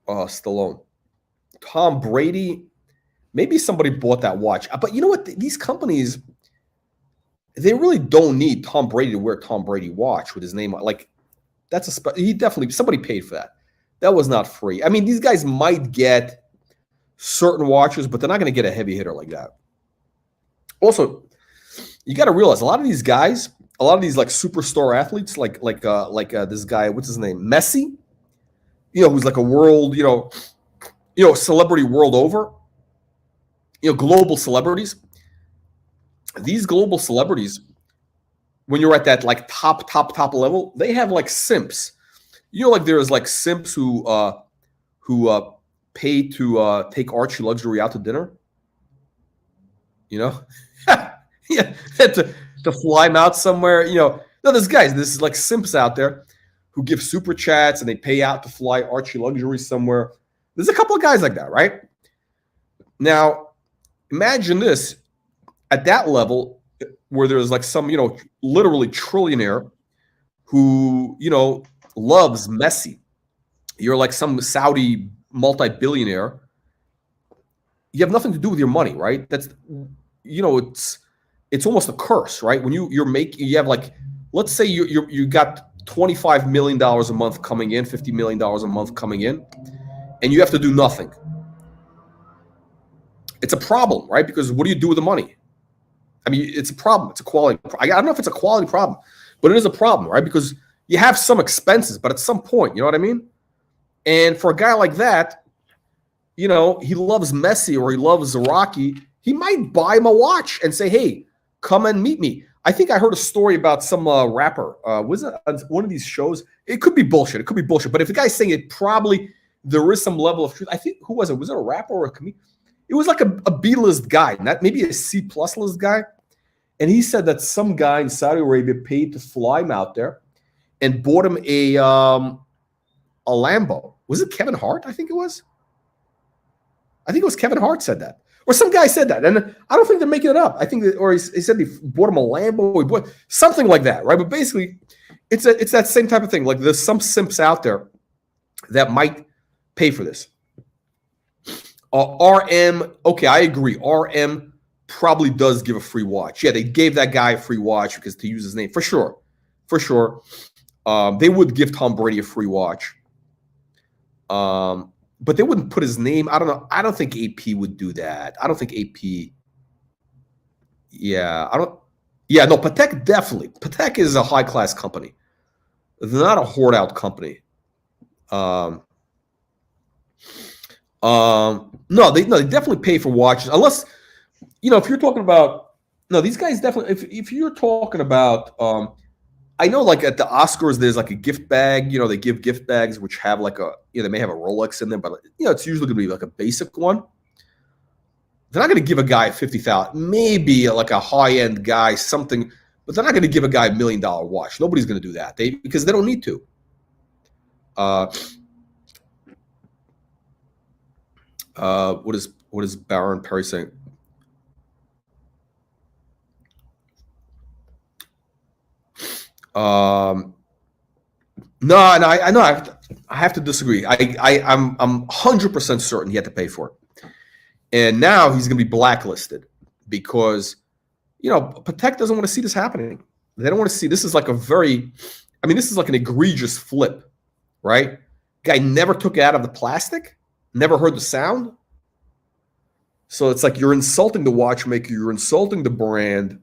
Stallone. Tom Brady, maybe somebody bought that watch. But you know what? These companies, they really don't need Tom Brady to wear Tom Brady watch with his name on. Like, he definitely, somebody paid for that. That was not free. I mean, these guys might get certain watches, but they're not going to get a heavy hitter like that. Also, you got to realize a lot of these guys, a lot of these like superstar athletes, like this guy, what's his name, Messi, who's like a world, celebrity world over, global celebrities. These global celebrities, when you're at that like top level, they have like simps. Like there's like simps who pay to take Archie Luxury out to dinner. Yeah, to fly him out somewhere. No, there's like simps out there who give super chats and they pay out to fly Archie Luxury somewhere. There's a couple of guys like that, right? Now, imagine this at that level where there's like some, literally trillionaire who, loves Messi. You're like some Saudi multi-billionaire. You have nothing to do with your money, right? That's, it's almost a curse, right? When you have like, let's say you got $25 million a month coming in, $50 million a month coming in, and you have to do nothing. It's a problem, right? Because what do you do with the money? I mean, it's a problem. It's a quality. I don't know if it's a quality problem, but it is a problem, right? Because you have some expenses, but at some point, you know what I mean? And for a guy like that, he loves Messi or he loves Rocky, he might buy him a watch and say, hey, come and meet me. I think I heard a story about some rapper. Was it on one of these shows? It could be bullshit. But if the guy's saying it, probably there is some level of truth. I think, who was it? Was it a rapper or a comedian? It was like a B-list guy, not maybe a C-plus list guy. And he said that some guy in Saudi Arabia paid to fly him out there and bought him a Lambo. Was it Kevin Hart? I think it was Kevin Hart said that. Or some guy said that. And I don't think they're making it up. I think he said he bought him a Lambo. He bought something like that, right? But basically, it's that same type of thing. Like there's some simps out there that might pay for this. RM, okay, I agree. RM probably does give a free watch. Yeah, they gave that guy a free watch because to use his name. For sure. They would give Tom Brady a free watch. But they wouldn't put his name. I don't know. I don't think AP would do that. I don't think AP. Yeah, no, Patek definitely. Patek is a high-class company. They're not a hoard-out company. No, they definitely pay for watches. Unless, if you're talking about, no, these guys definitely, if you're talking about I know, like at the Oscars, there's like a gift bag. They give gift bags which have like they may have a Rolex in them, but it's usually going to be like a basic one. They're not going to give a guy 50,000, maybe like a high end guy something, but they're not going to give a guy $1 million watch. Nobody's going to do that. Because they don't need to. What is Baron Perry saying? No, I know. I have to disagree. I'm 100% certain he had to pay for it, and now he's going to be blacklisted because Patek doesn't want to see this happening. They don't want to see this. Is like this is like an egregious flip, right? Guy never took it out of the plastic, never heard the sound. So it's like you're insulting the watchmaker, you're insulting the brand.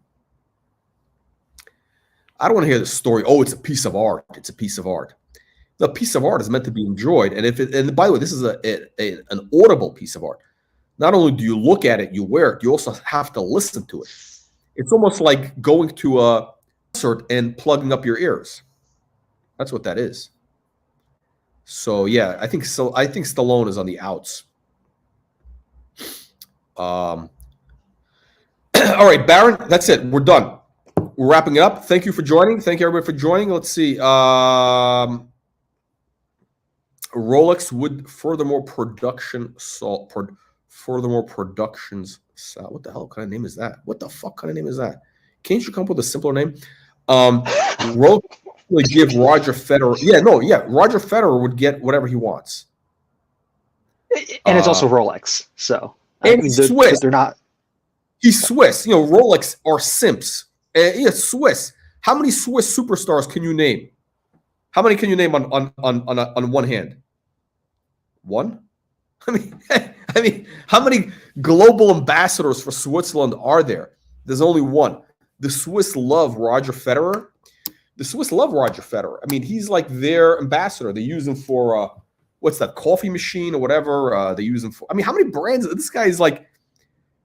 I don't want to hear the story. Oh, it's a piece of art. It's a piece of art. The piece of art is meant to be enjoyed. And by the way, this is an audible piece of art. Not only do you look at it, you wear it, you also have to listen to it. It's almost like going to a concert and plugging up your ears. That's what that is. So yeah, I think Stallone is on the outs. All right, Baron, that's it. We're done. We're wrapping it up. Thank you for joining. Thank you, everybody, for joining. Let's see. Rolex would furthermore productions. What the hell kind of name is that? What the fuck kind of name is that? Can't you come up with a simpler name? Rolex would give Roger Federer. Roger Federer would get whatever he wants. And it's also Rolex, so and he's Swiss. They're not. He's Swiss. Rolex are simps. Swiss. How many Swiss superstars can you name? How many can you name on one hand? One? I mean, how many global ambassadors for Switzerland are there? There's only one. The Swiss love Roger Federer. I mean, he's like their ambassador. They use him for what's that, coffee machine or whatever? They use him for. I mean, how many brands? This guy is like.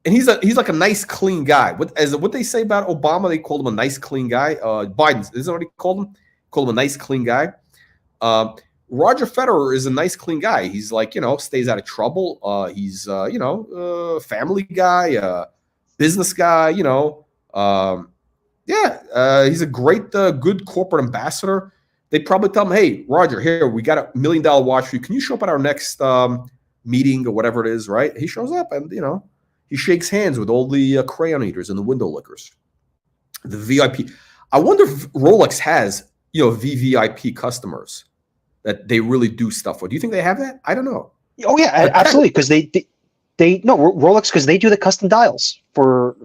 And he's like a nice, clean guy. What they say about Obama, they called him a nice, clean guy. Biden, isn't that what he called him? Called him a nice, clean guy. Roger Federer is a nice, clean guy. He's like, stays out of trouble. He's, family guy, business guy, he's a great, good corporate ambassador. They probably tell him, hey, Roger, here, we got $1 million watch for you. Can you show up at our next meeting or whatever it is, right? He shows up and, he shakes hands with all the crayon eaters and the window lickers. The VIP. I wonder if Rolex has, VVIP customers that they really do stuff with. Do you think they have that? I don't know. Oh yeah, absolutely. Because Rolex, because they do the custom dials for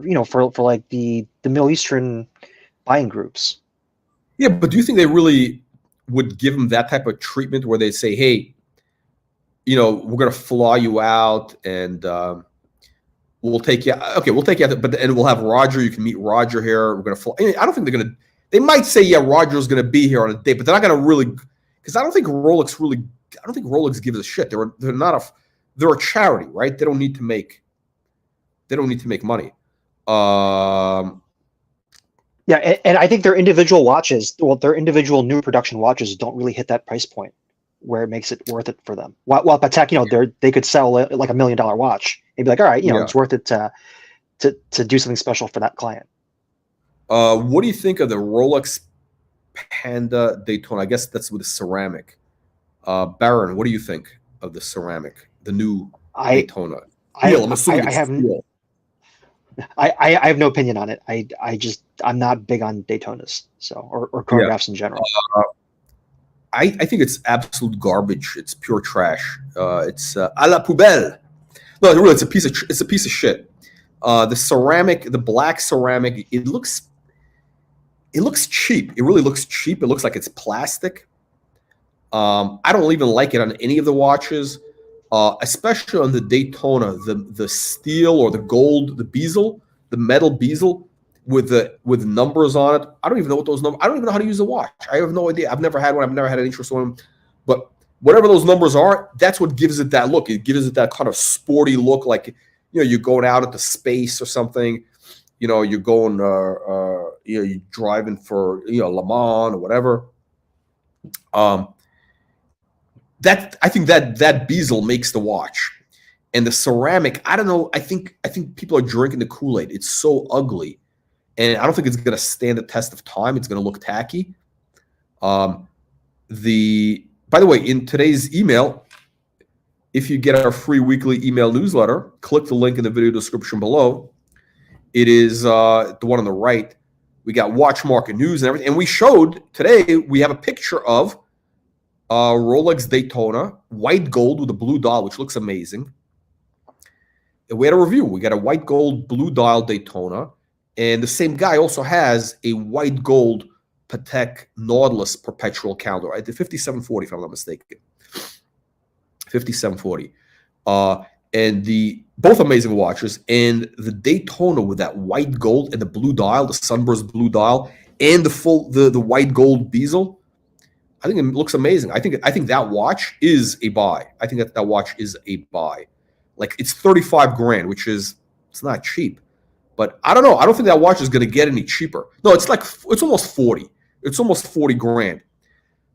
like the Middle Eastern buying groups. Yeah, but do you think they really would give them that type of treatment where they say, hey, we're going to fly you out and we'll take you. Okay, we'll take you out, and we'll have Roger. You can meet Roger here. We're going to fly. I don't think they're going to. They might say, yeah, Roger's going to be here on a date, but they're not going to really, because I don't think Rolex gives a shit. They're a charity, right? They don't need to make money. Yeah, and I think their individual watches, their individual new production watches don't really hit that price point where it makes it worth it for them. While Patek, they could sell like $1 million watch and be like, all right, it's worth it to do something special for that client. What do you think of the Rolex Panda Daytona? I guess that's with the ceramic. Baron, what do you think of the ceramic, the new Daytona? I have no opinion on it. I'm not big on Daytonas, or chronographs in general. I think it's absolute garbage. It's pure trash. It's à la poubelle. No, really, it's a piece of shit. The ceramic, the black ceramic, it looks cheap. It really looks cheap. It looks like it's plastic. I don't even like it on any of the watches, especially on the Daytona. The steel or the gold, the bezel, the metal bezel with numbers on it. I don't even know what those numbers. I don't even know how to use a watch. I have no idea. I've never had one. I've never had an interest in one. But whatever those numbers are, that's what gives it that look. It gives it that kind of sporty look, like you're going out into space or something. You're going you're driving for Le Mans or whatever. That I think that bezel makes the watch, and the ceramic. I don't know. I think people are drinking the Kool-Aid. It's so ugly, and I don't think it's going to stand the test of time. It's going to look tacky. By the way, in today's email, if you get our free weekly email newsletter, click the link in the video description below. It is the one on the right. We got watch market news and everything. And we showed today, we have a picture of Rolex Daytona, white gold with a blue dial, which looks amazing. And we had a review. We got a white gold blue dial Daytona. And the same guy also has a white gold Patek Nautilus perpetual calendar, right? The 5740, if I'm not mistaken. 5740. And both amazing watches. And the Daytona with that white gold and the blue dial, the sunburst blue dial, and the white gold bezel, I think it looks amazing. I think that watch is a buy. I think that watch is a buy. Like, it's 35 grand, which is, it's not cheap. But I don't know. I don't think that watch is going to get any cheaper. No, it's almost 40. It's almost 40 grand.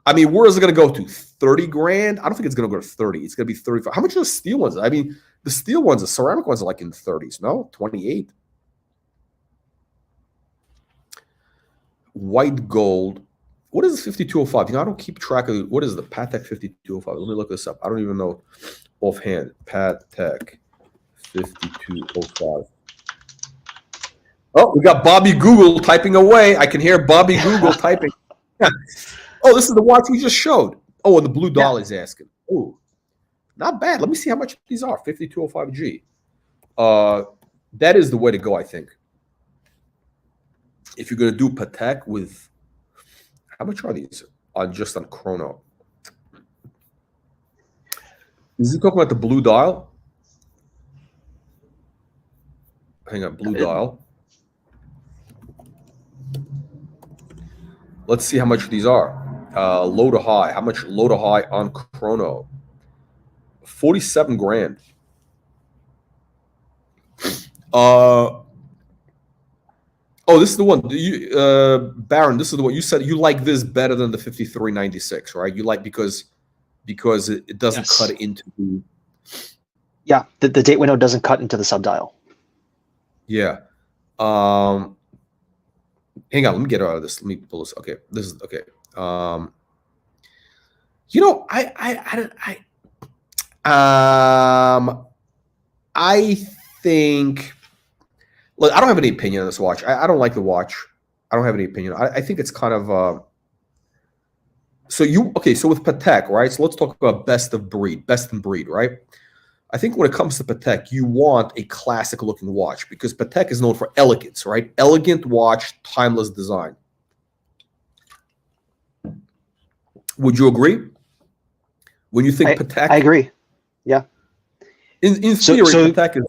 I mean, where is it going to go to? 30 grand? I don't think it's going to go to 30. It's going to be 35. How much are the steel ones? I mean, the steel ones, the ceramic ones are like in the 30s. No? 28. White gold. What is 5205? I don't keep track of what is the Patek 5205. Let me look this up. I don't even know offhand. Patek 5205. Oh, we got Bobby Google typing away. I can hear Bobby Google typing. Oh, this is the watch we just showed. Oh, and the blue doll is asking. Oh, not bad. Let me see how much these are. 5205G. That is the way to go, I think. If you're going to do Patek with, how much are these just on chrono? Is he talking about the blue dial? Hang on, blue dial. Let's see how much these are. Low to high. How much low to high on chrono? 47 grand. Oh, this is the one. Baron, this is the one. You said you like this better than the 5396, right? You like because it doesn't cut into the... Yeah, the date window doesn't cut into the subdial. Yeah. Hang on, let me get out of this. Let me pull this. Okay, this is okay. I think. Look, I don't have any opinion on this watch. I don't like the watch. I don't have any opinion. I think it's kind of. So with Patek, right? So let's talk about best in breed, right? I think when it comes to Patek, you want a classic-looking watch because Patek is known for elegance, right? Elegant watch, timeless design. Would you agree? When you think Patek, I agree. Yeah. In theory, Patek is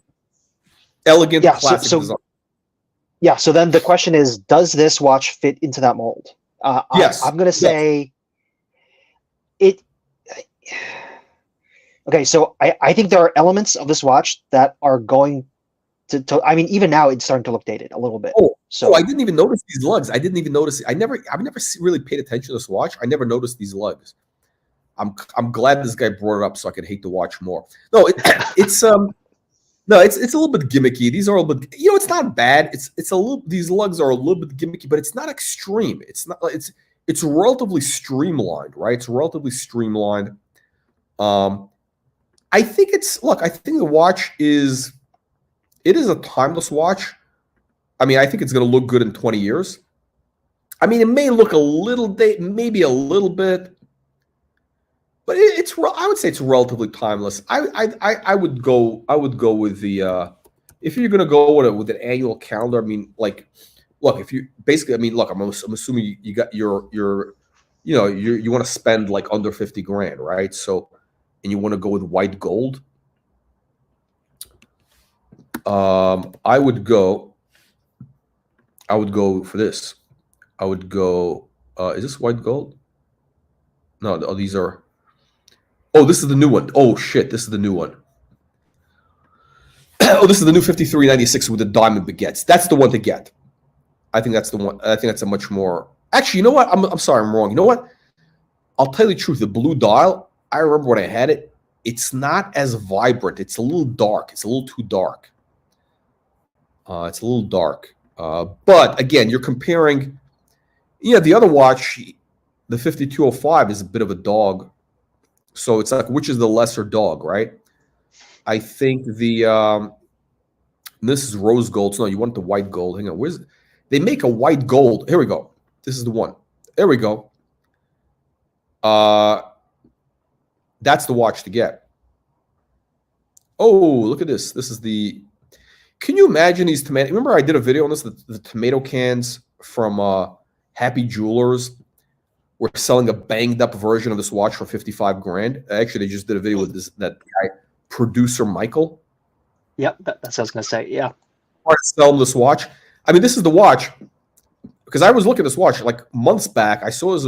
elegant, classic design. Yeah. So then the question is, does this watch fit into that mold? Yes. I'm going to say it. Okay, so I think there are elements of this watch that are going to I mean, even now it's starting to look dated a little bit. I didn't even notice these lugs. I didn't even notice. I've never really paid attention to this watch. I never noticed these lugs. I'm glad this guy brought it up so I could hate the watch more. No, it's a little bit gimmicky. These are a little bit, it's not bad. It's a little, these lugs are a little bit gimmicky, but it's not extreme. It's not, it's relatively streamlined, right? It's relatively streamlined. I think the watch is a timeless watch. I mean, I think it's going to look good in 20 years. I mean, it may look a little dated, maybe a little bit, but I would say it's relatively timeless. I would go with the if you're going to go with an annual calendar. I mean, like, look, if you basically, I mean, look, I'm assuming you got you want to spend like under 50 grand, right? So, and you want to go with white gold. I would go for this. I would go. Is this white gold? No, these are. Oh, this is the new one. Oh shit, this is the new one. Oh, this is the new 5396 with the diamond baguettes. That's the one to get. I think that's the one. I think that's a much more. Actually, you know what? I'm sorry, I'm wrong. You know what? I'll tell you the truth. The blue dial, I remember when I had it. It's not as vibrant. It's a little dark. It's a little too dark. It's a little dark. But again, you're comparing. Yeah, the other watch, the 5205, is a bit of a dog. So it's like, which is the lesser dog, right? I think this is rose gold. So no, you want the white gold. Hang on, they make a white gold? Here we go. This is the one. There we go. That's the watch to get. Oh, look at this. This is the. Can you imagine these tomato? Remember, I did a video on this. The tomato cans from Happy Jewelers were selling a banged up version of this watch for 55 grand. Actually, they just did a video with that guy, producer Michael. Yep, that's what I was gonna say. Yeah, I sell them this watch. I mean, this is the watch because I was looking at this watch like months back. I saw this.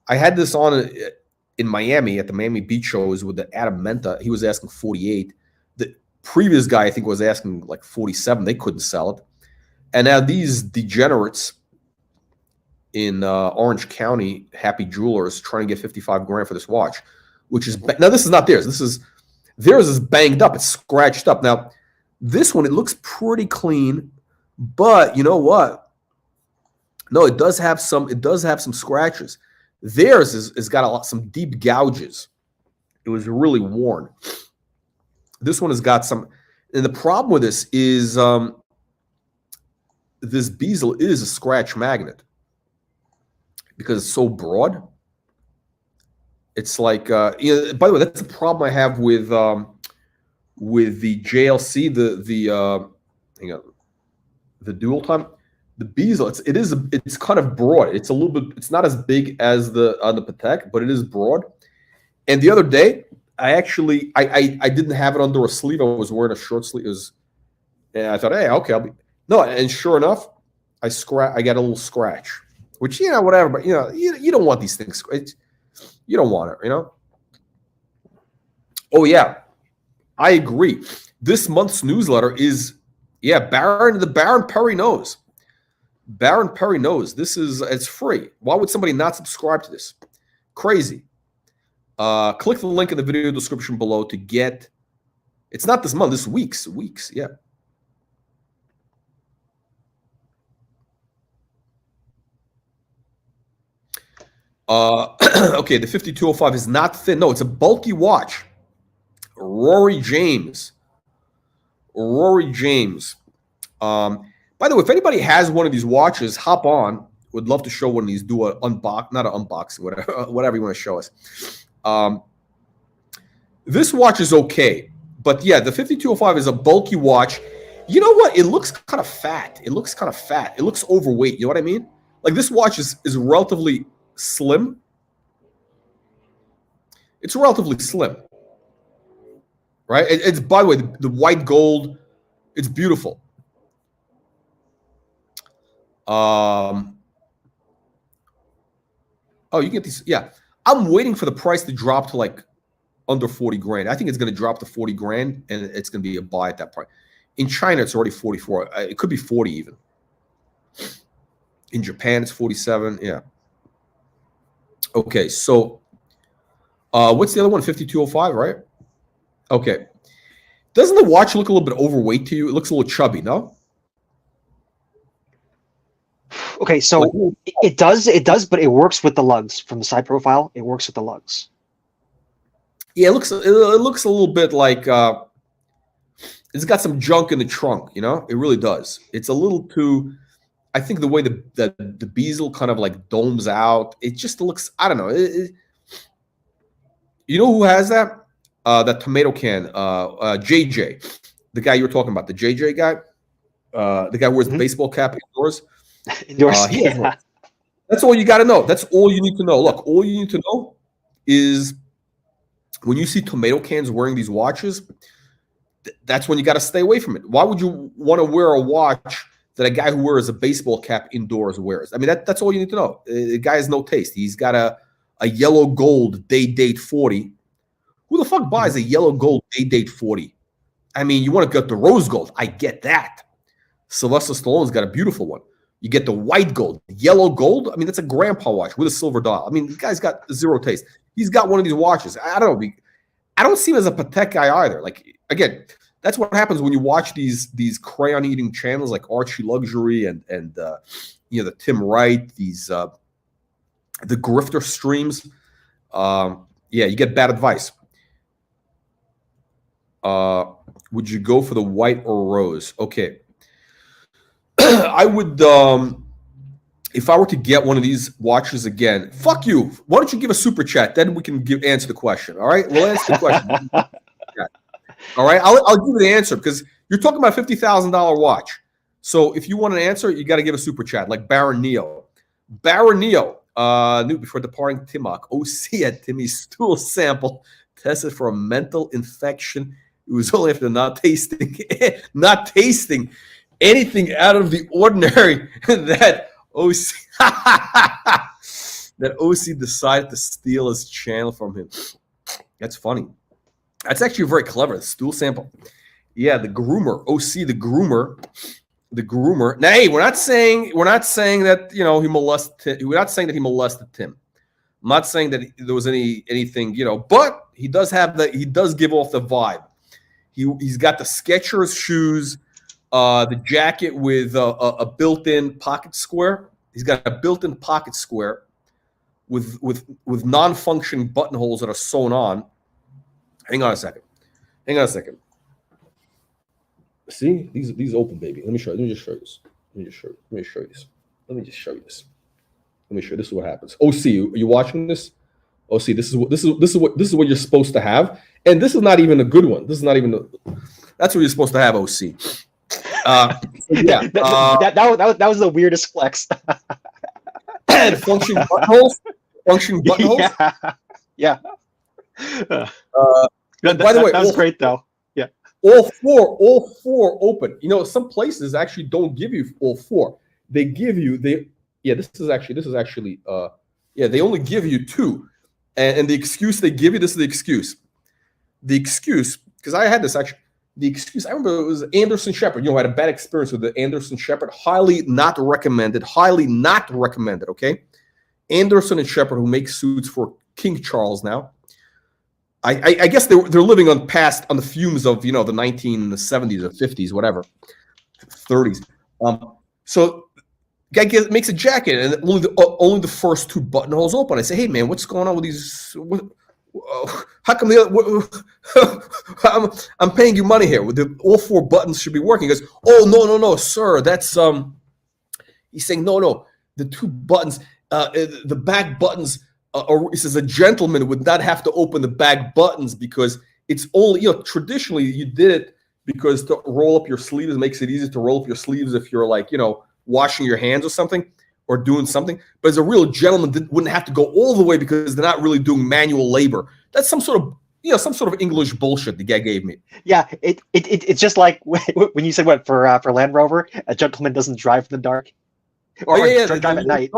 I had this on in Miami at the Miami Beach shows with the Adam Menta. He was asking 48. The previous guy, I think, was asking like 47. They couldn't sell it. And now these degenerates in Orange County, Happy Jewelers, trying to get 55 grand for this watch, which is now this is not theirs. Theirs is banged up. It's scratched up. Now this one, it looks pretty clean, but you know what? No, it does have some. It does have some scratches. Theirs has got some deep gouges. It was really worn. This one has got some. And the problem with this is this bezel is a scratch magnet because it's so broad. It's like, by the way, that's the problem I have with the JLC, the dual time. The bezel, it's kind of broad. It's a little bit. It's not as big as the Patek, but it is broad. And the other day, I didn't have it under a sleeve. I was wearing a short sleeve. And I thought, hey, okay, no. And sure enough, I got a little scratch, which whatever. But you don't want these things. You don't want it, Oh yeah, I agree. This month's newsletter is the Baron Perry knows. Baron Perry knows it's free. Why would somebody not subscribe to this? Crazy. Click the link in the video description below to get. It's not this month. This week's. Yeah. Okay, the 5205 is not thin. No, it's a bulky watch. Rory James. By the way, if anybody has one of these watches, hop on. Would love to show one of these. Do not an unboxing, whatever you want to show us. This watch is okay, but yeah, the 5205 is a bulky watch. You know what? It looks kind of fat. It looks overweight. You know what I mean? Like this watch is relatively slim. It's relatively slim, right? It's by the way, the white gold. It's beautiful. Oh, you get these. Yeah, I'm waiting for the price to drop to like under 40 grand. I think it's going to drop to 40 grand, and it's going to be a buy at that price. In China, it's already 44. It could be 40 even. In Japan, it's 47. Yeah. Okay, so what's the other one? 5205, right? Okay. Doesn't the watch look a little bit overweight to you? It looks a little chubby, no? Okay, so it does, but it works with the lugs from the side profile. It works with the lugs. Yeah, it looks a little bit like it's got some junk in the trunk. It really does. It's a little too. I think the way the bezel kind of like domes out, it just looks. I don't know. You know who has that? That tomato can. JJ, the guy you were talking about, the JJ guy, the guy who wears the baseball cap indoors. Yeah. That's all you got to know. That's all you need to know. Look, all you need to know is when you see tomato cans wearing these watches, that's when you got to stay away from it. Why would you want to wear a watch that a guy who wears a baseball cap indoors wears? I mean, that's all you need to know. The guy has no taste. He's got a yellow gold date 40. Who the fuck buys a yellow gold date 40? I mean, you want to get the rose gold. I get that. Sylvester Stallone's got a beautiful one. You get the white gold, yellow gold. I mean, that's a grandpa watch with a silver dial. I mean, this guy's got zero taste. He's got one of these watches. I don't know. I don't see him as a Patek guy either. Like, again, that's what happens when you watch these crayon eating channels like Archie Luxury and you know, the Tim Wright, these the grifter streams. Yeah, you get bad advice. Would you go for the white or rose? Okay. I would, if I were to get one of these watches again, fuck you. Why don't you give a super chat? Then we can answer the question. All right, we'll answer the question. All right, I'll give you the answer because you're talking about a $50,000 watch. So if you want an answer, you got to give a super chat like Baron Neo. Baron Neo, knew before departing Timok, OC at Timmy's stool sample tested for a mental infection. It was only after not tasting anything out of the ordinary that OC decided to steal his channel from him. That's funny. That's actually very clever. The stool sample. Yeah, the groomer. OC, the groomer. The groomer. Now, hey, we're not saying that, you know, he molested. We're not saying that he molested Tim. I'm not saying that there was anything, you know, but he does have he does give off the vibe. He's got the Skechers shoes. The jacket with a built-in pocket square. He's got a built-in pocket square with non-functioning buttonholes that are sewn on. Hang on a second. See, these open, baby. Let me show you. Let me just show you this. Let me show you this. This is what happens. OC, are you watching this? OC, this is what you're supposed to have, and this is not even a good one. This is not even. That's what you're supposed to have, OC. Yeah, that was the weirdest flex. Functioning buttonholes. Yeah. By the way, that was great though. Yeah. All four open. You know, some places actually don't give you all four. They give you this is actually they only give you two. And the excuse they give you, this is the excuse. The excuse, because I had this actually. The excuse, I remember it was Anderson Shepherd. You know, I had a bad experience with the Anderson Shepherd. Highly not recommended. Okay, Anderson and Shepherd, who make suits for King Charles now. I guess they're living on the fumes of, you know, the 1970s or 50s, whatever, 30s. So guy makes a jacket and only the first two buttonholes open. I say, hey man, what's going on with these? How come I'm paying you money here? All four buttons should be working. He goes, oh no, sir. That's He's saying no. The two buttons, the back buttons. He says a gentleman would not have to open the back buttons because it's only, you know, traditionally you did it because to roll up your sleeves makes it easier to roll up your sleeves if you're like, you know, washing your hands or something. Or doing something, but as a real gentleman, wouldn't have to go all the way because they're not really doing manual labor. That's some sort of English bullshit the guy gave me. Yeah, it's just like when you said what for Land Rover, a gentleman doesn't drive in the dark, or drive at night.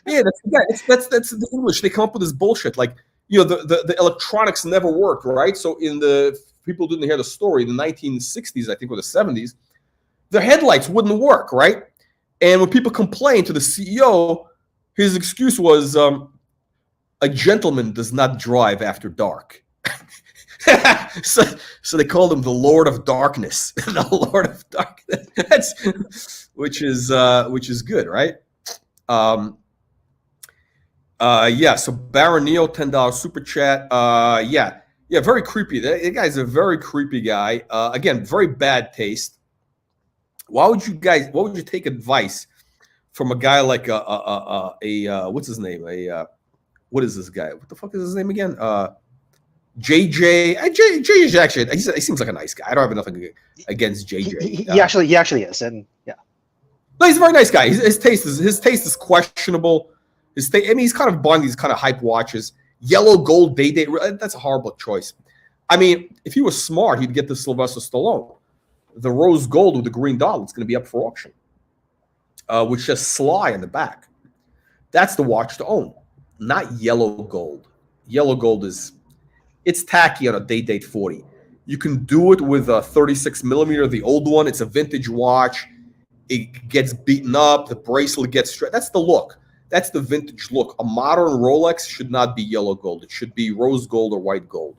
Yeah, that's the English. They come up with this bullshit. Like, you know, the electronics never worked, right? So people didn't hear the story in the 1960s, I think, or the 70s, the headlights wouldn't work, right? And when people complained to the CEO, his excuse was, a gentleman does not drive after dark. so they called him the Lord of Darkness. The Lord of Darkness. Which is good, right? So Baron Neo, $10 super chat. Yeah, very creepy. That guy's a very creepy guy. Again, very bad taste. Why would you take advice from a guy like what's his name? What is this guy? What the fuck is his name again? JJ. JJ actually, he seems like a nice guy. I don't have nothing against JJ. He actually is, and yeah. No, he's a very nice guy. His taste is questionable. He's kind of buying these kind of hype watches. Yellow gold day. That's a horrible choice. I mean, if he was smart, he'd get the Sylvester Stallone. The rose gold with the green dot, it's going to be up for auction, which says Sly in the back. That's the watch to own, not yellow gold. Yellow gold it's tacky on a date 40. You can do it with a 36 millimeter, the old one. It's a vintage watch. it gets beaten up, the bracelet gets stretched. That's the look. That's the vintage look. A modern Rolex should not be yellow gold. It should be rose gold or white gold.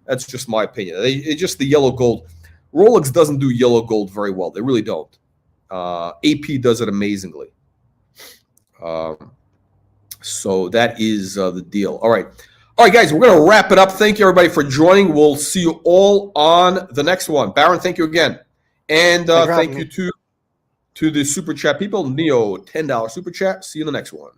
That's just my opinion. It's just the yellow gold. Rolex doesn't do yellow gold very well. They really don't. AP does it amazingly. So that is the deal. All right, guys, we're going to wrap it up. Thank you, everybody, for joining. We'll see you all on the next one. Baron, thank you again. And thank you to the Super Chat people. Neo, $10 Super Chat. See you in the next one.